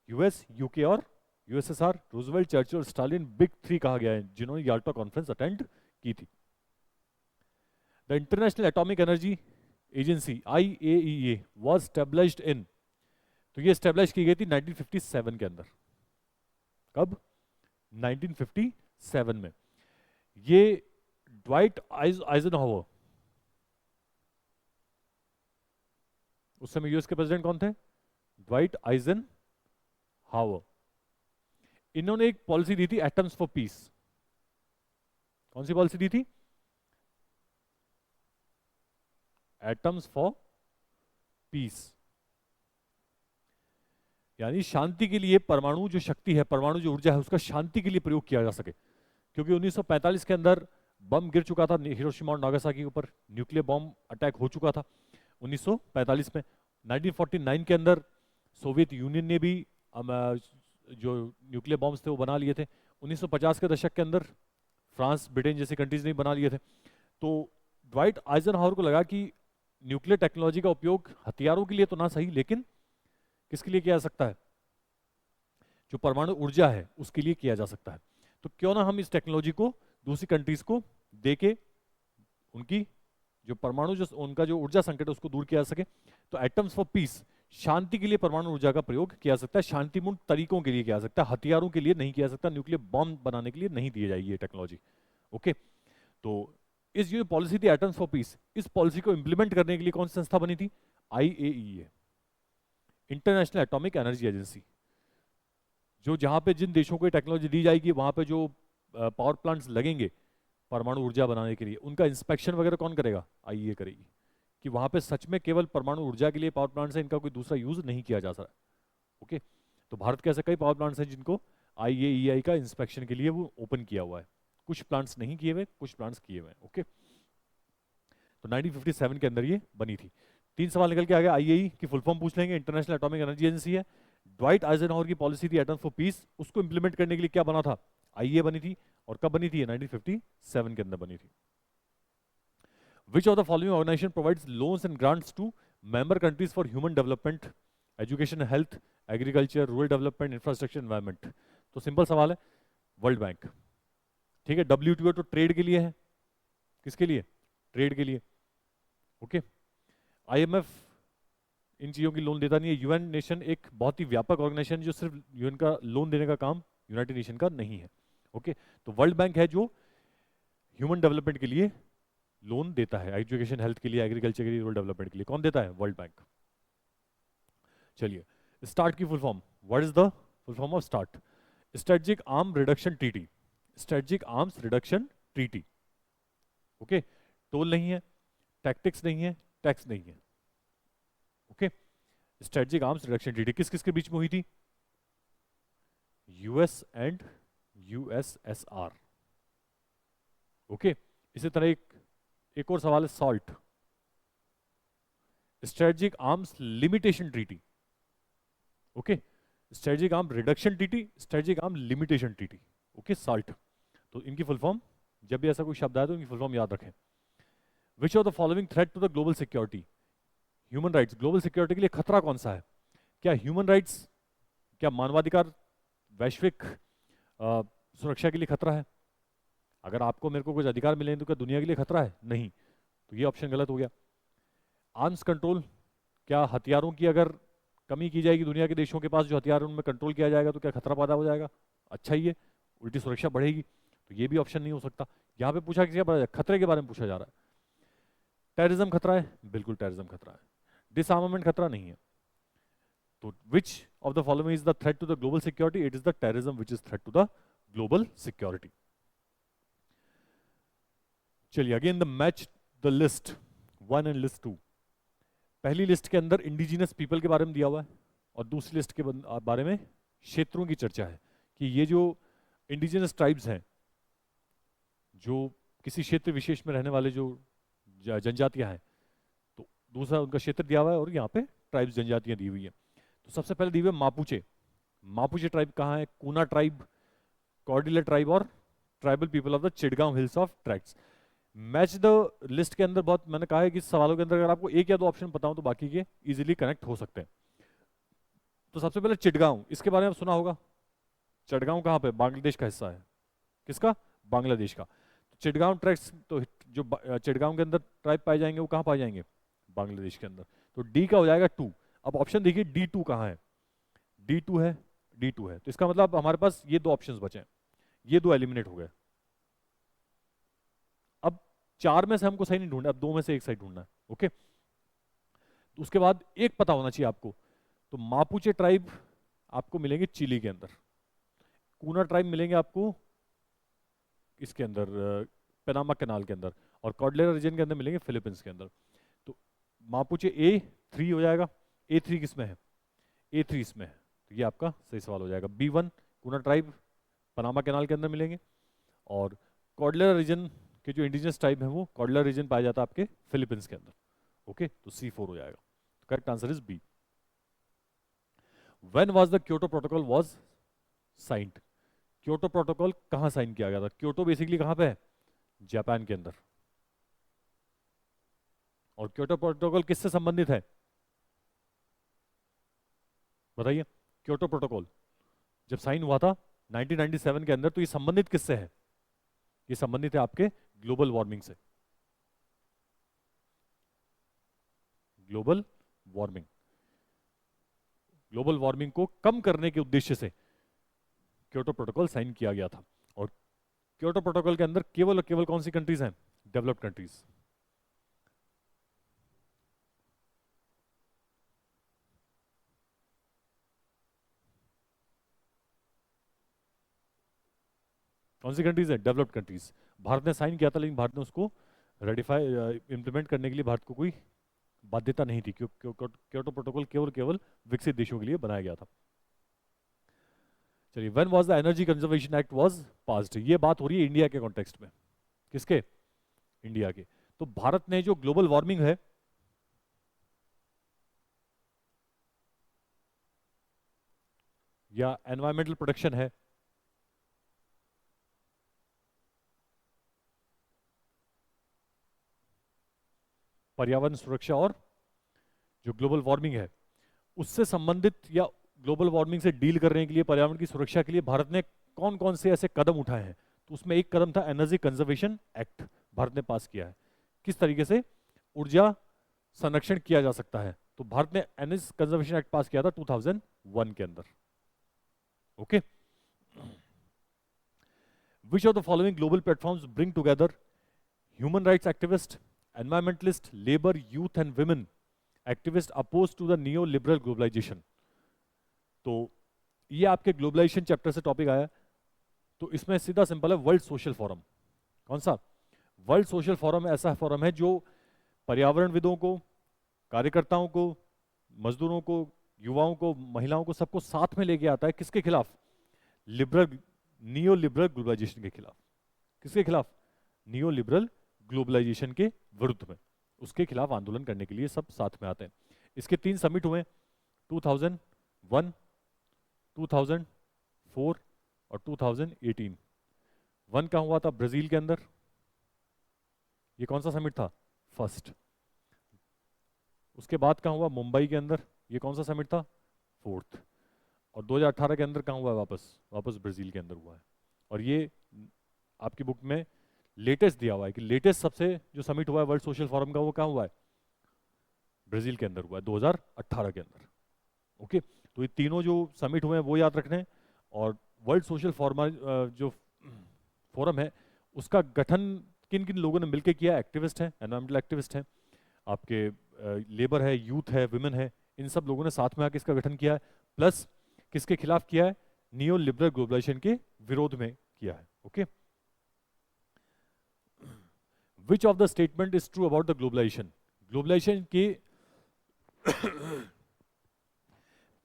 यूएस, यूके और यूएसएसआर। रूजवेल्ट, चर्चिल और स्टालिन बिग 3 कहा गया है जिन्होंने याल्टा कॉन्फ्रेंस अटेंड की थी। The international atomic energy agency IAEA was established in, तो ये स्टेब्लिश की गई थी 1957 के अंदर। कब? 1957 में। ये ड्वाइट आइजनहावर, उस समय यूएस के प्रेसिडेंट कौन थे? Dwight Eisenhower. इन्होंने एक पॉलिसी दी थी, एटम्स फॉर पीस। कौन सी पॉलिसी दी थी? Atoms for piece. यानी शांति के लिए परमाणु जो शक्ति है, परमाणु जो ऊर्जा है, उसका शांति के लिए प्रयोग किया जा सके। क्योंकि 1945 के अंदर बम गिर चुका था हिरोशिमा और नागासाकी के ऊपर, न्यूक्लियर बॉम्ब अटैक हो चुका था 1945 में। 1949 के अंदर सोवियत यूनियन ने भी जो न्यूक्लियर बॉम्ब्स थे वो बना लिए थे। 1950 के दशक के अंदर फ्रांस, ब्रिटेन जैसी कंट्रीज ने बना लिए थे। तो ड्वाइट आइजनहावर को लगा कि न्यूक्लियर टेक्नोलॉजी का उपयोग हथियारों के लिए तो ना सही, लेकिन किसके लिए किया जा सकता है, जो परमाणु ऊर्जा है उसके लिए किया जा सकता है। तो क्यों ना हम इस टेक्नोलॉजी को दूसरी कंट्रीज को देके उनकी जो परमाणु जो उनका जो ऊर्जा संकट है उसको दूर किया जा सके। तो एटम्स फॉर पीस, शांति के लिए परमाणु ऊर्जा का प्रयोग किया सकता है, शांतिपूर्ण तरीकों के लिए किया जा सकता है, हथियारों के लिए नहीं किया जा सकता, न्यूक्लियर बॉम्ब बनाने के लिए नहीं दी जाएगी ये टेक्नोलॉजी। ओके, तो इस जो पॉलिसी थी एटम्स फॉर पीस, इस पॉलिसी को इंप्लीमेंट करने के लिए कौन सी संस्था बनी थी? IAEA, international atomic energy agency. जो जहां पे जिन देशों को टेक्नोलॉजी दी जाएगी वहां पे जो पावर प्लांट्स लगेंगे परमाणु ऊर्जा बनाने के लिए, उनका इंस्पेक्शन वगैरह कौन करेगा? IAEA करेगी, कि वहां पे सच में केवल परमाणु ऊर्जा के लिए पावर प्लांट्स है, इनका कोई दूसरा यूज नहीं किया जा सकता। ओके, तो भारत के ऐसे कई पावर प्लांट्स हैं जिनको IAEA का इंस्पेक्शन के लिए वो ओपन किया हुआ है। कुछ प्लांट्स नहीं किए हुए, कुछ प्लांट्स किए हुए हैं। ओके, तो 1957 के अंदर ये बनी थी। 3 सवाल निकल के आ गया। IAEA की फुल फॉर्म पूछ लेंगे, इंटरनेशनल एटॉमिक एनर्जी एजेंसी है। ड्वाइट आइजनहावर की पॉलिसी थी एटम्स फॉर पीस, उसको इंप्लीमेंट करने के लिए क्या बना था? IAEA बनी थी। और कब बनी थी? 1957 के अंदर बनी थी। Which of the following organization provides loans and grants to member countries for human development, education, health, agriculture, rural development, infrastructure, environment? तो सिंपल सवाल है, वर्ल्ड बैंक। ठीक है, WTO तो ट्रेड के लिए है, किसके लिए? ट्रेड के लिए। ओके, IMF इन चीजों की लोन देता नहीं है। UN नेशन एक बहुत ही व्यापक ऑर्गेनाइजेशन जो सिर्फ UN का लोन देने का काम यूनाइटेड नेशन का नहीं है। ओके, तो वर्ल्ड बैंक है जो ह्यूमन डेवलपमेंट के लिए लोन देता है, एजुकेशन, हेल्थ के लिए, एग्रीकल्चर के लिए, रूरल डेवलपमेंट के लिए। कौन देता है? World bank. चलिए, स्टार्ट की full form, what is the full form of start? Strategic arm reduction treaty, strategic arms reduction treaty. Okay, toll नहीं है, टैक्टिक्स नहीं है, टैक्स नहीं है। Okay, strategic arms reduction treaty किस किस के बीच में हुई थी? US and USSR। ओके, इसी तरह एक और सवाल है, salt, strategic arms limitation treaty. Okay, strategic arm reduction treaty, strategic arm limitation treaty. Okay, salt. तो इनकी फुल फॉर्म, जब भी ऐसा कोई शब्द आए तो इनकी फुल फॉर्म याद रखें। Which of the following threat to the global security? Human rights, global security के लिए खतरा कौन सा है? क्या ह्यूमन राइट्स, क्या मानवाधिकार वैश्विक सुरक्षा के लिए खतरा है? अगर आपको मेरे को कुछ अधिकार मिले तो क्या दुनिया के लिए खतरा है? नहीं, तो ये ऑप्शन गलत हो गया। आर्म्स कंट्रोल, क्या हथियारों की अगर कमी की जाएगी दुनिया के देशों के पास जो हथियार उनमें कंट्रोल किया जाएगा तो क्या खतरा पैदा हो जाएगा? अच्छा ही है, उल्टी सुरक्षा बढ़ेगी, तो ये भी ऑप्शन नहीं हो सकता। यहाँ पे पूछा किसी खतरे के बारे में पूछा जा रहा है। टेररिज्म खतरा है? बिल्कुल टेररिज्म खतरा है। डिसआर्मामेंट खतरा नहीं है। तो which of the following is the threat to the global security? It is the terrorism which is threat to the global security. चलिए, again the match the list 1 and list 2। पहली लिस्ट के अंदर इंडिजिनस पीपल के बारे में दिया हुआ है और दूसरी लिस्ट के बारे में क्षेत्रों की चर्चा है कि ये जो इंडिजिनस ट्राइब्स हैं, जो किसी क्षेत्र विशेष में रहने वाले जो जनजातियां हैं, तो दूसरा उनका क्षेत्र दिया हुआ है और यहाँ पे ट्राइब्स जनजातियां दी हुई है। तो सबसे पहले दी हुई है मापुचे। मापुचे ट्राइब कहाँ है? कूना ट्राइब, कॉर्डिलर ट्राइब और tribal people of the Chittagong hills of tracts. Match the list के अंदर बहुत मैंने कहा है कि सवालों के अंदर अगर आपको एक या दो ऑप्शन बताऊं तो बाकी के इजीली कनेक्ट हो सकते हैं। तो सबसे पहले चिटगांव, इसके बारे में सुना होगा। चिटगांव कहाँ पे? बांग्लादेश का हिस्सा है। किसका? बांग्लादेश का। तो चिटगांव ट्रैक्ट्स, तो जो चिटगांव के अंदर ट्राइब पाए जाएंगे वो कहाँ पाए जाएंगे? बांग्लादेश के अंदर। तो डी का हो जाएगा 2। अब ऑप्शन देखिए D2 कहाँ है? D2 है, D2 है, तो इसका मतलब हमारे पास ये दो ऑप्शंस बचे हैं, ये दो एलिमिनेट हो गए। अब 4 में से हमको सही नहीं ढूंढना, अब 2 में से एक सही ढूंढना है। ओके, तो उसके बाद एक पता होना चाहिए आपको। तो मापुचे ट्राइब आपको मिलेंगे चिली के अंदर, कूना ट्राइब मिलेंगे आपको इसके अंदर पनामा कैनाल के अंदर, और कॉर्डिलेरा रीजन के अंदर मिलेंगे फिलीपींस के अंदर। तो मापुचे A3 हो जाएगा। A3 किस में है? A3 इसमें है, तो ये आपका सही सवाल हो जाएगा। B1 कूना ट्राइब पनामा कैनाल के अंदर मिलेंगे, और कॉर्डिलर रीजन के जो इंडिजिनस ट्राइब है वो कॉर्डिलर रीजन पाया जाता है आपके फिलीपींस के अंदर। ओके, तो C4 हो जाएगा। Correct answer is B. When was the Kyoto protocol was signed? Kyoto protocol कहां साइन किया गया था? क्योटो बेसिकली कहां पे है? जापान के अंदर। और क्योटो प्रोटोकॉल किससे संबंधित है? बताइए। क्योटो प्रोटोकॉल जब साइन हुआ था 1997 के अंदर, तो ये संबंधित किससे है? ये संबंधित है आपके ग्लोबल वार्मिंग से। ग्लोबल वार्मिंग, ग्लोबल वार्मिंग को कम करने के उद्देश्य से क्योटो प्रोटोकॉल साइन किया गया था। और क्योटो प्रोटोकॉल के अंदर केवल और केवल कौन सी कंट्रीज हैं? Developed countries. कौन सी कंट्रीज है? Developed countries. भारत ने साइन किया था, लेकिन भारत ने उसको रेटिफाई इंप्लीमेंट करने के लिए भारत को कोई बाध्यता नहीं थी, क्योंकि क्योटो प्रोटोकॉल केवल केवल विकसित देशों के लिए बनाया गया था। चलिए, when was the energy conservation act was passed? ये बात हो रही है इंडिया के कॉन्टेक्स्ट में। किसके? इंडिया के। तो भारत ने जो ग्लोबल वार्मिंग है, या एनवायरमेंटल प्रोटेक्शन है, पर्यावरण सुरक्षा और जो ग्लोबल वार्मिंग है उससे संबंधित, या ग्लोबल वार्मिंग से डील करने के लिए, पर्यावरण की सुरक्षा के लिए भारत ने कौन कौन से ऐसे कदम उठाए हैं? तो उसमें एक कदम था एनर्जी कंजर्वेशन एक्ट, भारत ने पास किया है। किस तरीके से ऊर्जा संरक्षण किया जा सकता है? तो भारत ने एनर्जी कंजर्वेशन एक्ट पास किया था 2001 के अंदर। Okay. Which of the following global platforms bring together human rights activist, environmentalist, labour, youth and women activist oppose to the neo liberal globalisation? तो ये आपके ग्लोबलाइजेशन चैप्टर से टॉपिक आया। तो इसमें सीधा सिंपल है, वर्ल्ड सोशल फोरम। कौन सा? वर्ल्ड सोशल फोरम ऐसा फोरम है जो पर्यावरणविदों को, कार्यकर्ताओं को, मजदूरों को, युवाओं को, महिलाओं को, सबको साथ में लेके आता है। किसके खिलाफ? लिबरल, नियो लिबरल ग्लोबलाइजेशन के खिलाफ। किसके खिलाफ? नियो लिबरल ग्लोबलाइजेशन के विरुद्ध में, उसके खिलाफ आंदोलन करने के लिए सब साथ में आते हैं। इसके 3 समिट हुए, 2001, 2004 और 2018। 1 का हुआ था ब्राजील के अंदर, ये कौन सा समिट था? फर्स्ट। उसके बाद का हुआ मुंबई के अंदर, ये कौन सा समिट था? फोर्थ। और 2018 के अंदर कहाँ हुआ है? वापस ब्राजील के अंदर हुआ है। और ये आपकी बुक में लेटेस्ट दिया हुआ है कि लेटेस्ट सबसे जो समिट हुआ है वर्ल्ड सोशल फोरम का, वो कहाँ हुआ है? ब्राजील के अंदर हुआ है 2018 के अंदर। ओके, तो ये तीनों जो समिट हुए हैं वो याद रखने हैं। और वर्ल्ड सोशल फोरम जो फोरम है उसका गठन किन किन लोगों ने मिलकर किया? एक्टिविस्ट हैं, एनवायरमेंटल एक्टिविस्ट हैं, आपके लेबर है, यूथ है, विमेन है, इन सब लोगों ने साथ में आकर इसका गठन किया है। प्लस किसके खिलाफ किया है? नियो लिबरल ग्लोबलाइजेशन के विरोध में किया है। Okay. Which of the statement is true about the globalisation? Globalisation के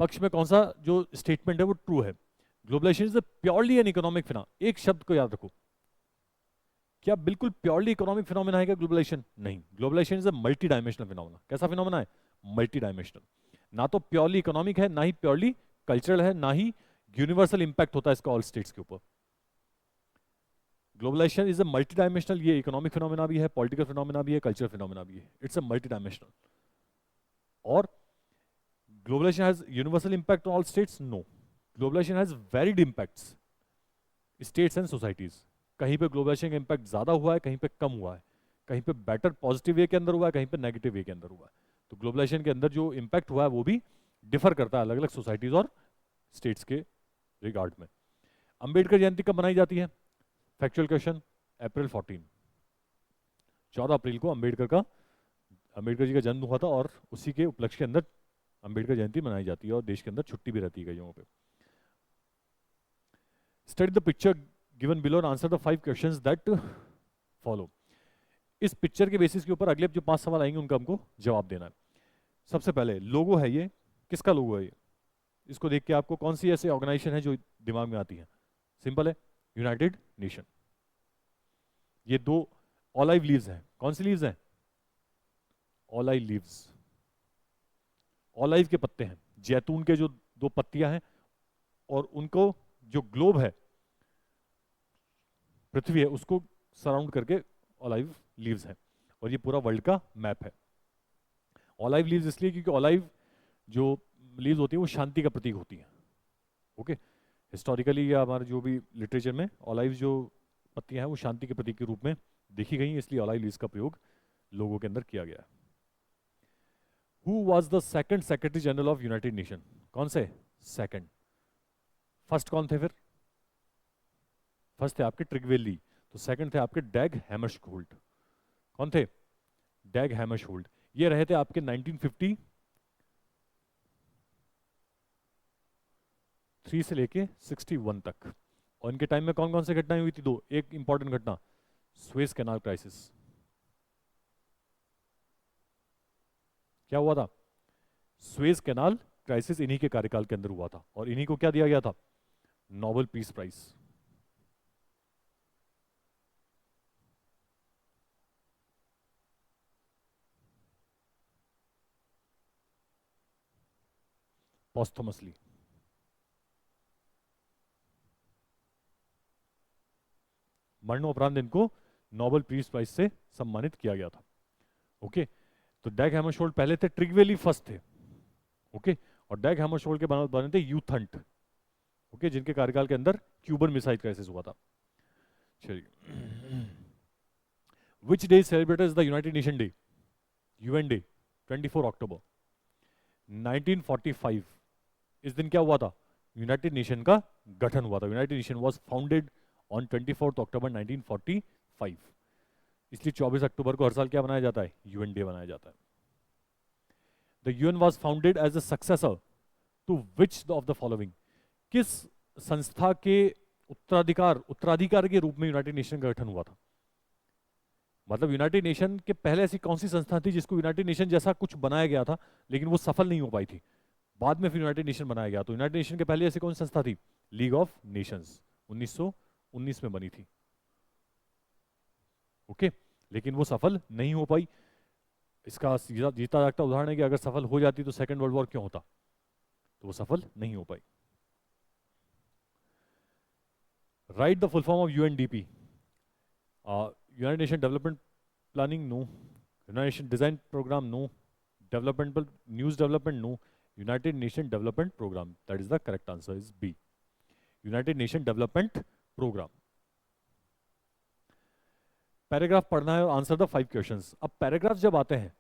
पक्ष में कौन सा जो स्टेटमेंट है वो ट्रू है? Globalisation is purely an economic phenomena. एक शब्द को याद रखो, क्या बिल्कुल प्योरली इकोनॉमिक फिनोमेना है क्या ग्लोबलाइजेशन? नहीं, globalisation is a multi dimensional phenomena. कैसा फिनोमेना है? Multi dimensional. ना तो प्योरली इकोनॉमिक है, ना ही प्योरली कल्चरल है, ना ही यूनिवर्सल इंपैक्ट होता है इसका ऑल स्टेट्स के ऊपर। Globalisation is a multi dimensional, ये इकोनॉमिक फिनोमेना भी है, पॉलिटिकल फिनोमेना भी है, कल्चरल फिनोमेना भी है। It's a multi dimensional. और globalisation has universal impact on all states? No, globalisation has varied impacts states and societies. कहीं पे ग्लोबलाइजेशन का इंपैक्ट ज्यादा हुआ है, कहीं पे कम हुआ है, कहीं पे बेटर पॉजिटिव वे के अंदर हुआ है, कहीं पे नेगेटिव वे के अंदर हुआ है। तो ग्लोबलाइजेशन के अंदर जो इंपैक्ट हुआ है वो भी डिफर करता है अलग अलग सोसाइटीज और स्टेट्स के रिगार्ड में। अंबेडकर जयंती कब मनाई जाती है? फैक्चुअल क्वेश्चन, अप्रैल 14। 14 अप्रैल को अंबेडकर जी का जन्म हुआ था, और उसी के उपलक्ष्य के अंदर अंबेडकर जयंती मनाई जाती है, और देश के अंदर छुट्टी भी रहती है कई जगहों पे। Study the picture given below and answer the 5 questions that follow. इस पिक्चर के बेसिस के ऊपर अगले जो 5 सवाल आएंगे उनका हमको जवाब देना है। सबसे पहले लोगो है, ये किसका लोगो है? इसको देख के आपको कौन सी ऐसी ऑर्गेनाइजेशन है जो दिमाग में आती है? सिंपल है, यूनाइटेड नेशन। ये दो ऑलाइव लीव्स हैं, कौन सी लीव्स हैं? ऑलाइव लीव्स, ऑलाइव के पत्ते हैं, जैतून के जो दो पत्तियां हैं, और उनको जो ग्लोब है, पृथ्वी है, उसको सराउंड करके ऑलाइव लीव्स हैं, और ये पूरा वर्ल्ड का मैप है। ऑलाइव लीव्स इसलिए क्योंकि ऑलाइव जो लीव्स होती है वो शांति का प्रतीक होती है। ओके, हिस्टोरिकली या हमारे जो भी लिटरेचर में ऑलाइव जो पत्तियां हैं वो शांति के प्रतीक के रूप में देखी गई हैं, इसलिए ऑलाइव लीव्स का प्रयोग लोगों के अंदर किया गया है। Who was the second secretary general of United nation? कौन से सेकंड? फर्स्ट कौन थे फिर? फर्स्ट थे आपके ट्रिगवेली, तो सेकंड थे आपके डैग हैमरशोल्ड। कौन थे? डैग हैमरशोल्ड। ये रहे थे आपके 1953 से लेके 61 तक। और इनके टाइम में कौन कौन सी घटनाएं हुई थी? दो, एक इंपॉर्टेंट घटना, सुएज कैनाल क्राइसिस। क्या हुआ था? सुएज कैनाल क्राइसिस इन्हीं के कार्यकाल के अंदर हुआ था, और इन्हीं को क्या दिया गया था? Nobel peace prize. पोस्थुमसली। मरणोपरांत इनको नोबेल पीस प्राइज से सम्मानित किया गया था। ओके, तो डैग हैमरशोल्ड पहले थे, ट्रिगवेली फर्स्ट थे। ओके, और डैग हैमरशोल्ड के बने थे यूथंट। ओके, जिनके कार्यकाल के अंदर क्यूबन मिसाइल क्राइसिस हुआ था। चलिए, which day celebrated the United nation day? UN day 24 अक्टूबर 1945। इस दिन क्या हुआ था? यूनाइटेड नेशन का गठन हुआ था। United nation was founded on 24 अक्टूबर 1945। इसलिए 24 अक्टूबर को हर साल क्या बनाया जाता है? यूएन डे बनाया जाता है। The UN was founded as a successor to which of the following? किस संस्था के उत्तराधिकार के रूप में यूनाइटेड नेशन का गठन हुआ था? मतलब यूनाइटेड नेशन के पहले ऐसी कौन सी संस्था थी जिसको यूनाइटेड नेशन जैसा कुछ बनाया गया था लेकिन वो सफल नहीं हो पाई थी? बाद में फिर यूनाइटेड नेशन बनाया गया। तो यूनाइटेड नेशन के पहले ऐसी कौन सी संस्था थी? लीग ऑफ नेशंस, 1919 में बनी थी। ओके, लेकिन वो सफल नहीं हो पाई। इसका जीता जागता उदाहरण है कि अगर सफल हो जाती तो सेकेंड वर्ल्ड वॉर क्यों होता? तो वो सफल नहीं हो पाई। Right the full form of UNDP. United Nation development planning, no. United Nation design programme, no. Developmental news development, no. United Nation development programme, that is the correct answer, is B, United Nation development programme. Paragraph पढ़ना है और answer the 5 questions. अब paragraph जब आते हैं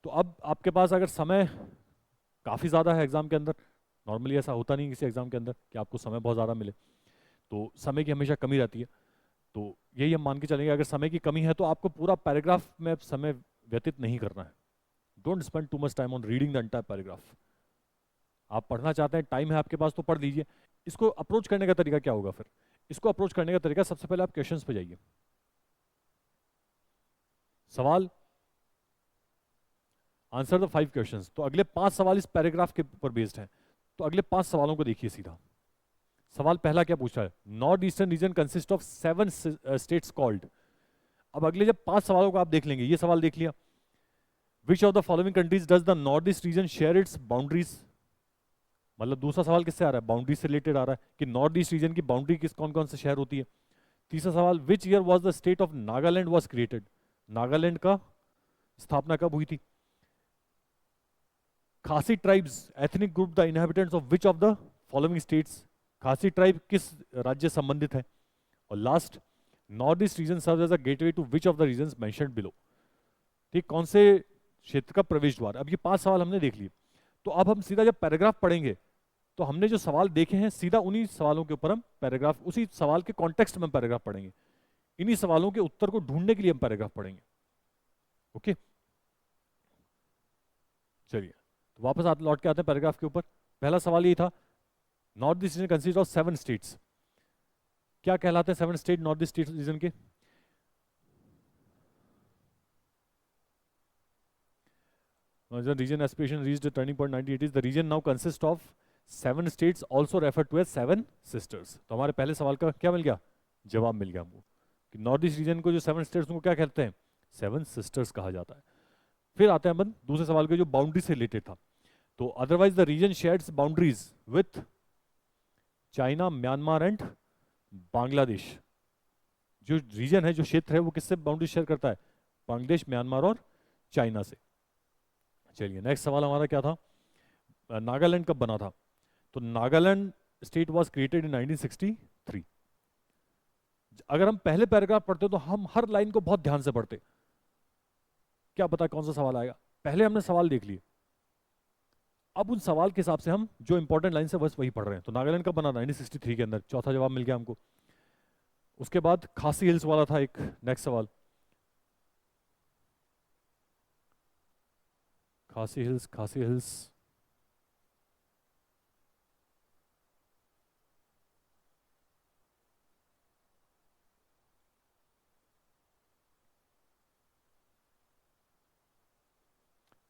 तो अब आपके पास अगर समय काफ़ी ज़्यादा है एग्जाम के अंदर, नॉर्मली ऐसा होता नहीं किसी एग्जाम के अंदर कि आपको समय बहुत ज़्यादा मिले, तो समय की हमेशा कमी रहती है। तो यही हम मान के चलेंगे, अगर समय की कमी है तो आपको पूरा पैराग्राफ में समय व्यतीत नहीं करना है। Don't spend too much time on reading the entire paragraph. आप पढ़ना चाहते हैं, टाइम है आपके पास, तो पढ़ लीजिए। इसको अप्रोच करने का तरीका क्या होगा फिर? इसको अप्रोच करने का तरीका, सबसे पहले आप क्वेश्चंस पे जाइए। सवाल, आंसर द 5 क्वेश्चंस। तो अगले 5 सवाल इस पैराग्राफ के ऊपर बेस्ड हैं, तो अगले 5 सवालों को देखिए सीधा। सवाल पहला क्या पूछा है? North eastern region consist of 7 states called. अब अगले जब 5 सवालों को आप देख लेंगे, ये सवाल देख लिया, विच of the following countries does the north east reason share its boundaries. मतलब दूसरा सवाल किससे आ रहा है? बाउंड्री से रिलेटेड आ रहा है कि नॉर्थ ईस्ट रीजन की बाउंड्री किस कौन कौन से शहर होती है। तीसरा सवाल, which year was the state of Nagaland was created. Nagaland का स्थापना कब हुई थी? Khasi tribes ethnic group the inhabitants of which of the following states. Khasi tribe किस राज्य संबंधित है? और last, north east region serves as a gateway to which of the regions mentioned below. ठीक, कौन से क्षेत्र का प्रवेश द्वार। अब ये 5 सवाल हमने देख लिए, तो अब हम सीधा जब पैराग्राफ पढ़ेंगे तो हमने जो सवाल देखे हैं सीधा उन्हीं सवालों के ऊपर हम पैराग्राफ, उसी सवाल के कॉन्टेक्स्ट में हम पैराग्राफ पढ़ेंगे। इन्हीं सवालों के उत्तर को ढूंढने के लिए हम पैराग्राफ पढ़ेंगे। ओके, चलिए तो वापस लौट के आते हैं पैराग्राफ के ऊपर। पहला सवाल ये था, north east reason consist of 7 states. क्या कहलाते हैं 7 स्टेट नॉर्थ ईस्ट रीजन के? The region aspiration reached a turning point 1980s. The region now consists of 7 states also refer to as 7 sisters. तो हमारे पहले सवाल का क्या मिल गया, जवाब मिल गया हमको कि नॉर्थ ईस्ट रीजन को जो 7 स्टेट्स उनको क्या कहते हैं, 7 सिस्टर्स कहा जाता है। फिर आते हैं अपन दूसरे सवाल के जो बाउंड्री से रिलेटेड था। तो otherwise the region shares boundaries with China, Myanmar and Bangladesh. जो रीजन है, जो क्षेत्र है, वो किससे बाउंड्री शेयर करता है, बांग्लादेश, म्यांमार और चाइना से। चलिए नेक्स्ट सवाल हमारा क्या था, नागालैंड कब बना था। तो Nagaland state was created in 1963। अगर हम पहले पैराग्राफ पढ़ते तो हम हर लाइन को बहुत ध्यान से पढ़ते, क्या पता कौन सा सवाल आएगा। पहले हमने सवाल देख लिए, अब उन सवाल के हिसाब से हम जो इंपॉर्टेंट लाइन से बस वही पढ़ रहे हैं। तो नागालैंड कब बना था, 1963 के अंदर, चौथा जवाब मिल गया हमको। उसके बाद खासी हिल्स वाला था एक नेक्स्ट सवाल, खासी हिल्स, खासी हिल्स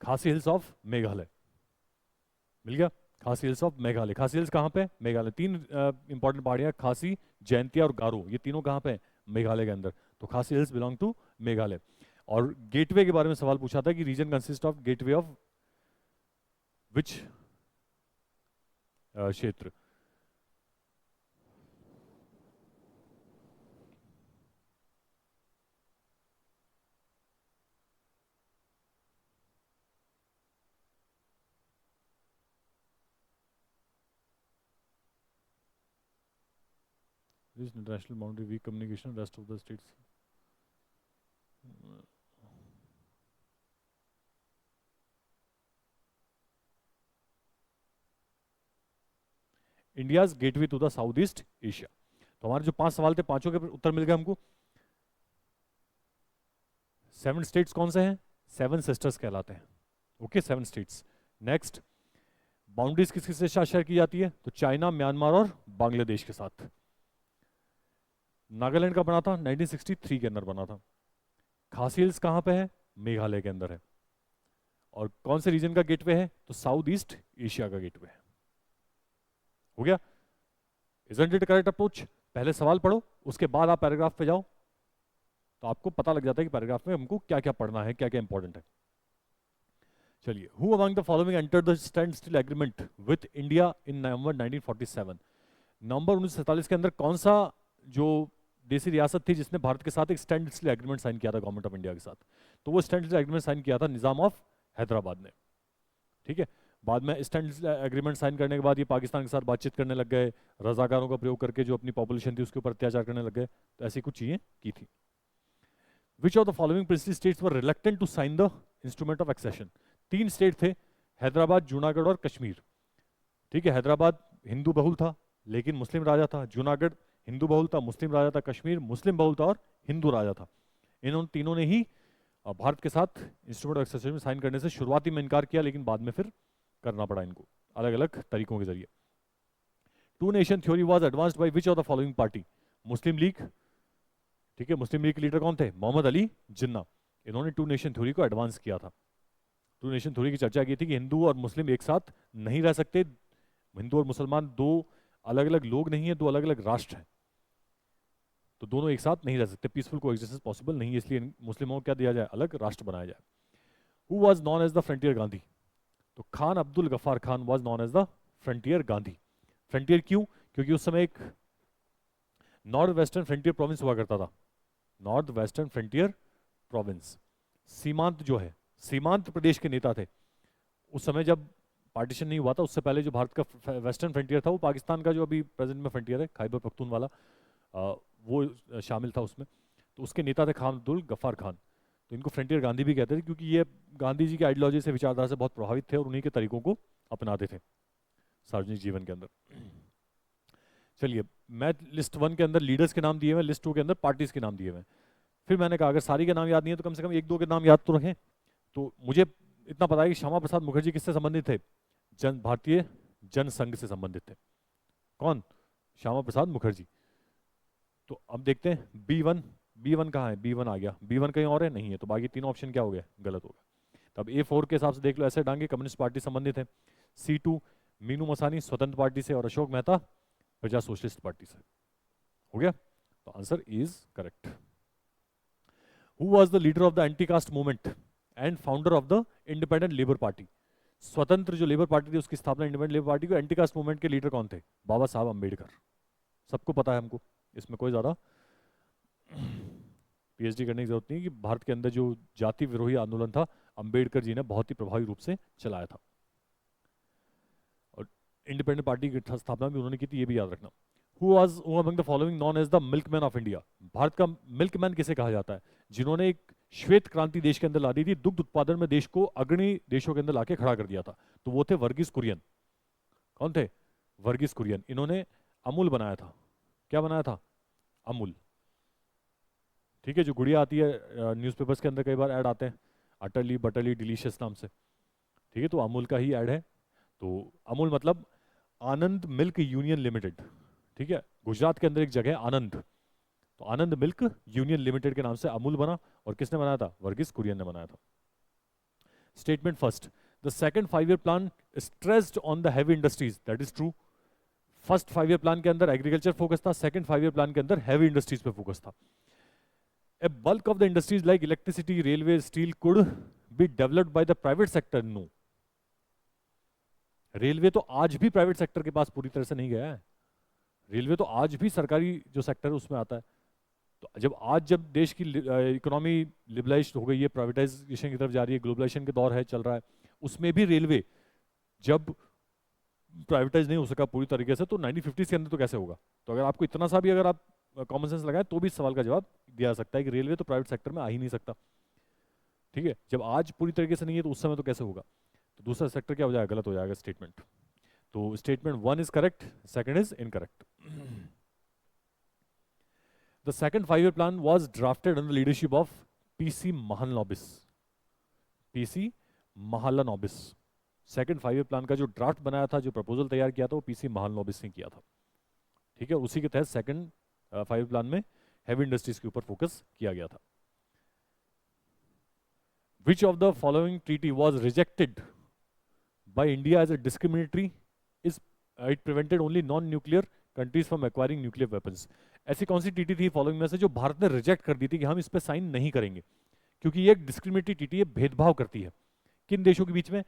खासी हिल्स ऑफ मेघालय मिल गया। खासी हिल्स ऑफ मेघालय, खासी हिल्स कहाँ पे, मेघालय। 3 इंपॉर्टेंट पहाड़ियाँ, खासी, जयंतिया और गारो, ये तीनों कहाँ पे, मेघालय के अंदर। तो खासी हिल्स बिलोंग टू मेघालय। और गेटवे के बारे में सवाल पूछा था कि region consist of gateway of which क्षेत्र। International boundary, weak communication, rest of the states. India's gateway to the South East Asia. तो हमारे जो 5 सवाल थे, पांचों के उत्तर मिल गए हमको। 7 स्टेट्स कौन से हैं, 7 सिस्टर्स कहलाते हैं। Okay, 7 states. नेक्स्ट, बाउंड्रीज किस किस के साथ शेयर की जाती है, तो चाइना, म्यांमार और बांग्लादेश के साथ। नागालैंड का बना था 1963 के अंदर बना था। खासी हिल्स कहाँ पे है, मेघालय के अंदर है। और कौन से रीजन का गेटवे है, तो साउथ ईस्ट एशिया का गेटवे है। हो गया, इजंट इट करेक्ट अप्रोच। पहले सवाल पढ़ो, उसके बाद आप पैराग्राफ पे जाओ, तो आपको पता लग जाता है कि पैराग्राफ में हमको क्या क्या पढ़ना है, क्या क्या इंपॉर्टेंट है। चलिए, who among the following entered the standstill agreement with India in November 1947। नवंबर 1947 के अंदर कौन सा जो देसी रियासत थी जिसने भारत के साथ एक स्टैंड स्टिल एग्रीमेंट साइन किया था गवर्नमेंट ऑफ इंडिया के साथ, तो वो स्टैंड स्टिल एग्रीमेंट साइन किया था निजाम ऑफ हैदराबाद ने। ठीक है, बाद में स्टैंड एग्रीमेंट साइन करने के बाद ये पाकिस्तान के साथ बातचीत करने लग गए, रजाकारों का प्रयोग करके जो अपनी पॉपुलेशन थी उसके ऊपर अत्याचार करने लग गए, तो ऐसी कुछ चीजें की थी। Which of the following princely states were reluctant to sign the instrument of accession. 3 state थे, हैदराबाद, जूनागढ़ और कश्मीर। ठीक है, हैदराबाद हिंदू बहुल था लेकिन मुस्लिम राजा था, जूनागढ़ हिंदू बहुल था, मुस्लिम राजा था, कश्मीर मुस्लिम बहुल था और हिंदू राजा था। इन तीनों ने ही भारत के साथ इंस्ट्रूमेंट ऑफ एक्सेशन में साइन करने से शुरुआती में इनकार किया, लेकिन बाद में फिर करना पड़ा इनको अलग अलग तरीकों के जरिए। 2 nation theory was advanced bye which of the following party. Muslim league. ठीक है, मुस्लिम लीग के लीडर कौन थे, मोहम्मद अली जिन्ना। इन्होंने 2 नेशन थ्योरी को एडवांस किया था। 2 नेशन थ्योरी की चर्चा की थी कि हिंदू और मुस्लिम एक साथ नहीं रह सकते, हिंदू और मुसलमान 2 अलग अलग लोग नहीं है, 2 अलग अलग राष्ट्र हैं, तो दोनों एक साथ नहीं रह सकते, पीसफुल कोएग्जिस्टेंस पॉसिबल नहीं है, इसलिए मुस्लिमों को क्या दिया जाए, अलग राष्ट्र बनाया जाए। Who was known as the frontier Gandhi. तो Khan Abdul Ghaffar Khan was known as the frontier Gandhi. Frontier क्यों, क्योंकि उस समय एक नॉर्थ वेस्टर्न फ्रंटियर प्रोविंस हुआ करता था, नॉर्थ वेस्टर्न फ्रंटियर प्रोविंस, सीमांत जो है, सीमांत प्रदेश के नेता थे। उस समय जब पार्टीशन नहीं हुआ था, उससे पहले जो भारत का वेस्टर्न फ्रंटियर था वो पाकिस्तान का जो अभी प्रेजेंट में फ्रंटियर है, खैबर पख्तूनवाला, वो शामिल था उसमें। तो उसके नेता थे खान अब्दुल गफ्फार खान। तो इनको फ्रंटियर गांधी भी कहते थे क्योंकि ये गांधी जी की आइडियोलॉजी से, विचारधारा से बहुत प्रभावित थे और उन्हीं के तरीकों को अपनाते थे सार्वजनिक जीवन के अंदर। चलिए, मैं लिस्ट 1 के अंदर लीडर्स के नाम दिए हुए, लिस्ट 2 के अंदर पार्टीज के नाम दिए हुए। फिर मैंने कहा अगर सारी के नाम याद नहीं है तो कम से कम 1-2 के नाम याद तो रखें। तो मुझे इतना पता है कि श्यामा प्रसाद मुखर्जी किससे संबंधित थे, भारतीय जनसंघ से संबंधित थे। कौन, श्यामा प्रसाद मुखर्जी। तो अब देखते हैं B1 कहाँ है, B1 आ गया, B1 कहीं और है, नहीं है, तो बाकी तीनों ऑप्शन क्या हो गए, गलत हो गए। तब A4 के हिसाब से देख लो, ऐसे डांगे कम्युनिस्ट पार्टी संबंधित है। C2 मीनू मसानी स्वतंत्र पार्टी से और अशोक मेहता प्रजा सोशलिस्ट पार्टी से। हो गया, तो answer is correct. Who was the leader of the anti caste movement and founder of the independent labour party? स्वतंत्र जो लेबर पार्टी थी उसकी स्थापना इंडिपेंडेंट लेबर पार्टी को, एंटी कास्ट मूवमेंट के लीडर कौन थे? बाबा साहब अंबेडकर। सबको पता है हमको, इसमें कोई ज्यादा पीएचडी करने की जरूरत नहीं कि भारत के अंदर जो जाति विरोधी आंदोलन था अंबेडकर जी ने बहुत ही प्रभावी रूप से चलाया था, और इंडिपेंडेंट पार्टी की स्थापना भी उन्होंने की थी, ये भी याद रखना। Who was who among the following known as the milkman of India? Bharat का मिल्कमैन किसे कहा जाता है? जिन्होंने एक श्वेत क्रांति देश के अंदर ला दी थी, दुग्ध उत्पादन में देश को अग्रणी देशों के अंदर लाके खड़ा कर दिया था, तो वो थे वर्गीस कुरियन। कौन थे? वर्गीस कुरियन। इन्होंने अमूल बनाया था। क्या बनाया था? अमूल। ठीक है, जो गुड़िया आती है न्यूज़पेपर्स के अंदर कई बार ऐड आते हैं, अटली बटली डिलीशियस नाम से, ठीक है, तो अमूल का ही ऐड है। तो अमूल मतलब आनंद मिल्क यूनियन लिमिटेड, ठीक है, गुजरात के अंदर एक जगह है आनंद, तो आनंद मिल्क यूनियन लिमिटेड के नाम से अमूल बना, और किसने बनाया था? वर्गीस कुरियन ने बनाया था। Statement first, the second 5 year plan stressed on the heavy industries, that is true. First 5 year plan के अंदर एग्रीकल्चर फोकस था, सेकंड 5 ईयर प्लान के अंदर हैवी इंडस्ट्रीज पे फोकस था। A bulk of the industries like electricity, railway, steel could be developed by the private sector. No. Railway तो आज भी प्राइवेट सेक्टर के पास पूरी तरह से नहीं गया है। रेलवे तो आज भी सरकारी जो सेक्टर है उसमें आता है। तो जब देश की इकोनॉमी लिबरलाइज हो गई है, प्राइवेटाइजेशन की तरफ जा रही है, ग्लोबलाइजेशन के दौर है चल रहा है, उसमें भी रेलवे जब प्राइवेटाइज नहीं हो सका पूरी तरीके से, तो 1950s के अंदर तो कैसे होगा? तो अगर आपको इतना सा भी अगर आप कॉमन सेंस लगाए तो भी इस सवाल का जवाब दिया जा सकता है कि रेलवे तो प्राइवेट सेक्टर में आ ही नहीं सकता। ठीक है, जब आज पूरी तरीके से नहीं है तो उस समय तो कैसे होगा? तो दूसरा सेक्टर क्या हो जाएगा? गलत हो जाएगा स्टेटमेंट। तो statement 1 is correct, second is incorrect. The second 5 year plan was drafted under leadership of PC Mahalanobis. PC Mahalanobis second 5 year plan का जो ड्राफ्ट बनाया था, जो प्रपोजल तैयार किया था, वो पीसी महालनोबिस ने किया था। ठीक है, उसी के तहत सेकंड 5 ईयर प्लान में हैवी इंडस्ट्रीज के ऊपर फोकस किया गया था। Which of the following treaty was rejected by India as a discriminatory? Is it prevented only non-nuclear countries from acquiring nuclear weapons? ऐसी कौन सी ट्रीटी थी फॉलोइंग में से जो भारत ने रिजेक्ट कर दी थी कि हम इस पे साइन नहीं करेंगे, क्योंकि ये एक डिस्क्रिमिनेटरी ट्रीटी है, भेदभाव करती है किन देशों के बीच में?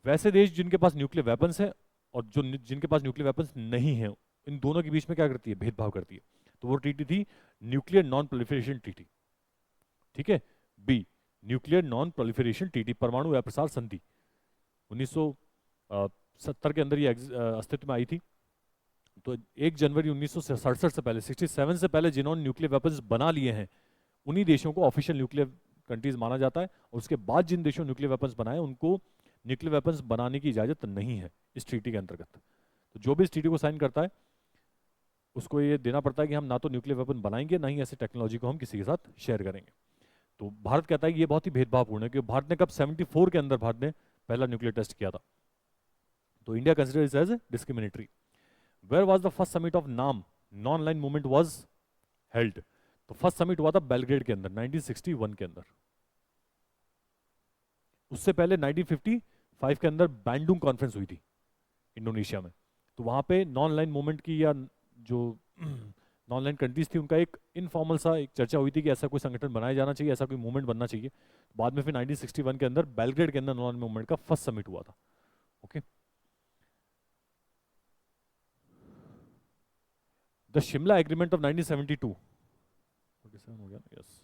वैसे देश जिनके पास न्यूक्लियर वेपन्स हैं और जो जिनके पास न्यूक्लियर वेपन्स नहीं है, इन दोनों के बीच में क्या करती है? भेदभाव करती है। तो वो ट्रीटी थी न्यूक्लियर नॉन प्रोलिफरेशन ट्रीटी। ठीक है, B nuclear non proliferation treaty, परमाणु अप्रसार संधि 1970 के अंदर ये अस्तित्व में आई थी। तो 1 जनवरी 1967 से पहले, 67 से पहले जिन्होंने न्यूक्लियर वेपन्स बना लिए हैं उन्हीं देशों को ऑफिशियल न्यूक्लियर कंट्रीज माना जाता है, और उसके बाद जिन देशों ने न्यूक्लियर वेपन्स बनाए उनको न्यूक्लियर वेपन्स बनाने की इजाजत नहीं है इस ट्रीटी के अंतर्गत। तो जो भी इस ट्रीटी को साइन करता है उसको ये देना पड़ता है कि हम ना तो न्यूक्लियर वेपन बनाएंगे, ना ही ऐसे टेक्नोलॉजी को हम किसी के साथ शेयर करेंगे। तो भारत कहता है कि ये बहुत ही भेदभावपूर्ण है, क्योंकि भारत ने कब 74 के अंदर भारत ने पहला न्यूक्लियर टेस्ट किया था। तो India considers as discriminatory. Where was the first summit of NAM non aligned movement was held? तो फर्स्ट समिट हुआ था बेलग्रेड के अंदर 1961 के अंदर। उससे पहले 1955 के अंदर बैंडुंग कॉन्फ्रेंस हुई थी इंडोनेशिया में। तो वहां पे नॉन लाइन मूवमेंट की या जो नॉन लाइन कंट्रीज थी उनका एक इनफॉर्मल सा एक चर्चा हुई थी कि ऐसा कोई संगठन बनाया जाना चाहिए, ऐसा कोई मूवमेंट बनना चाहिए। बाद में फिर 1961 के अंदर बेलग्रेड के अंदर नॉन लाइन मूवमेंट का फर्स्ट समिट हुआ था। Okay, the Shimla agreement of 1972, yes,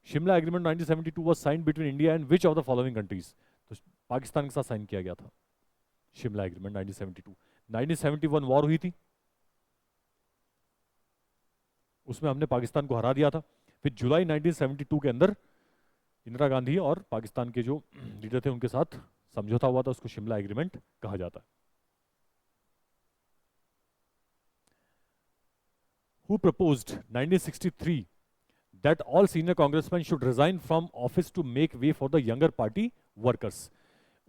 Shimla agreement 1972 was signed between India and which of the following countries? तो पाकिस्तान के साथ साइन किया गया था शिमला एग्रीमेंट 1972। 1971 वॉर हुई थी, उसमें हमने पाकिस्तान को हरा दिया था। फिर जुलाई 1972 के अंदर इंदिरा गांधी और पाकिस्तान के जो लीडर थे उनके साथ समझौता हुआ था, उसको शिमला एग्रीमेंट कहा जाता है। Who proposed 1963 that all senior congressmen should resign from office to make way for the younger party workers?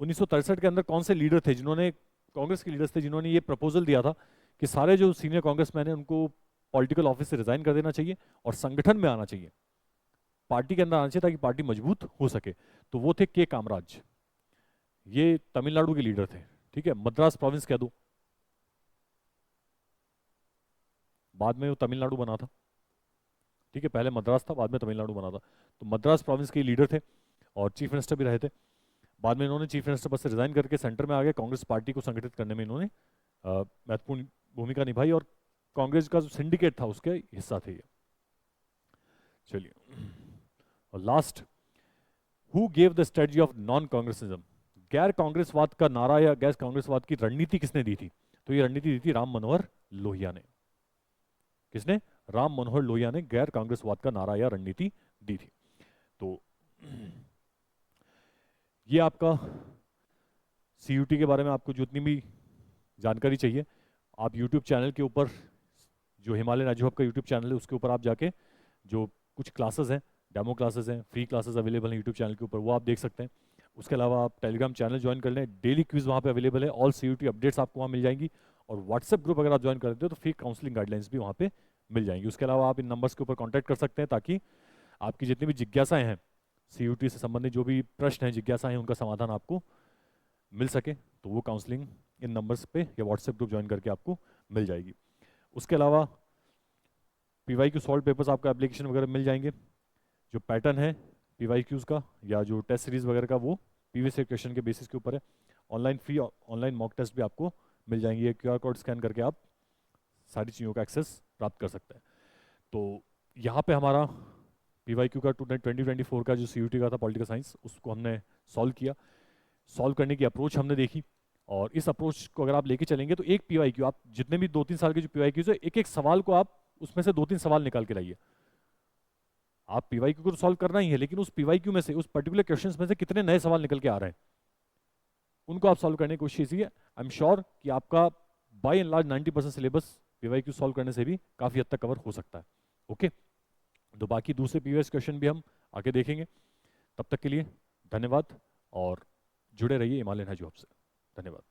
1963 के अंदर कौन से लीडर थे जिन्होंने, कांग्रेस के लीडर्स थे जिन्होंने ये प्रपोजल दिया था कि सारे जो सीनियर कांग्रेसमैन हैं उनको पॉलिटिकल ऑफिस से रिजाइन कर देना चाहिए और संगठन में आना चाहिए, पार्टी के अंदर आना चाहिए ताकि पार्टी मजबूत हो सके? तो वो थे के कामराज, ये तमिलनाडु के लीडर थे। ठीक है, मद्रास प्रोविंस कह दो, बाद में वो तमिलनाडु बना था, ठीक है, पहले मद्रास था, बाद में तमिलनाडु बना था। तो मद्रास प्रोविंस के लीडर थे और चीफ मिनिस्टर भी रहे थे। बाद में इन्होंने चीफ मिनिस्टर पद से रिजाइन करके सेंटर में आ गए, कांग्रेस पार्टी को संगठित करने में इन्होंने महत्वपूर्ण भूमिका निभाई और कांग्रेस का जो सिंडिकेट था उसके हिस्सा थे ये। चलिए, और last, who gave the strategy of non Congressism, गैर कांग्रेसवाद का नारा या गैर कांग्रेसवाद की रणनीति किसने दी थी? तो ये रणनीति दी थी राम मनोहर लोहिया ने। किसने? राम मनोहर लोहिया ने गैर कांग्रेसवाद का नारा या रणनीति दी थी। तो ये आपका सीयूटी के बारे में आपको जितनी भी जानकारी चाहिए, आप यूट्यूब चैनल के ऊपर, जो हिमालय राज्य हब का यूट्यूब चैनल है उसके ऊपर आप जाके जो कुछ क्लासेस हैं, डेमो क्लासेस हैं, फ्री क्लासेस अवेलेबल हैं यूट्यूब चैनल के ऊपर, वो आप देख सकते हैं। उसके अलावा आप टेलीग्राम चैनल ज्वाइन कर लें, डेली क्विज वहाँ पे अवेलेबल है, ऑल सीयूटी अपडेट्स आपको वहाँ मिल जाएंगी। और व्हाट्सएप ग्रुप अगर आप ज्वाइन कर देते हो तो फ्री काउंसलिंग गाइडलाइंस भी वहाँ पे मिल जाएंगी। उसके अलावा आप इन नंबर्स के ऊपर कॉन्टैक्ट कर सकते हैं ताकि आपकी जितनी भी जिज्ञासाएं हैं, सीयूटी से संबंधित जो भी प्रश्न हैं, जिज्ञासाएं हैं, उनका समाधान आपको मिल सके। तो वो काउंसलिंग इन नंबर्स पे या व्हाट्सएप ग्रुप ज्वाइन करके आपको मिल जाएगी। उसके अलावा पीवाईक्यू सॉल्व पेपर्स आपका एप्लीकेशन वगैरह मिल जाएंगे। जो पैटर्न है पीवाईक्यूज का या जो टेस्ट सीरीज वगैरह का, वो प्रीवियस ईयर क्वेश्चन के बेसिस के ऊपर है। Online free online mock test भी आपको मिल जाएंगे, क्यूआर कोड स्कैन करके आप सारी चीज़ों का एक्सेस प्राप्त कर सकते हैं। तो यहाँ पे हमारा पीवाईक्यू का 2024 का जो सीयूटी का था पॉलिटिकल साइंस, उसको हमने सॉल्व किया। सॉल्व करने की अप्रोच हमने देखी, और इस अप्रोच को अगर आप लेके चलेंगे तो एक पीवाईक्यू, आप जितने भी 2-3 साल के जो पीवाईक्यूज है, एक एक सवाल को आप उसमें से 2-3 सवाल निकाल के लाइए। आप पीवाईक्यू को तो सॉल्व करना ही है, लेकिन उस पीवाईक्यू में से, उस पर्टिकुलर क्वेश्चंस में से कितने नए सवाल निकल के आ रहे हैं, उनको आप सॉल्व करने की कोशिश कीजिए। आई एम श्योर कि आपका by and large 90% syllabus PYQ solve करने से भी काफी हद तक कवर हो सकता है। ओके, तो बाकी दूसरे प्रीवियस क्वेश्चन भी हम आगे देखेंगे। तब तक के लिए धन्यवाद और जुड़े रहिए हिमालयन राज्य हब से। धन्यवाद।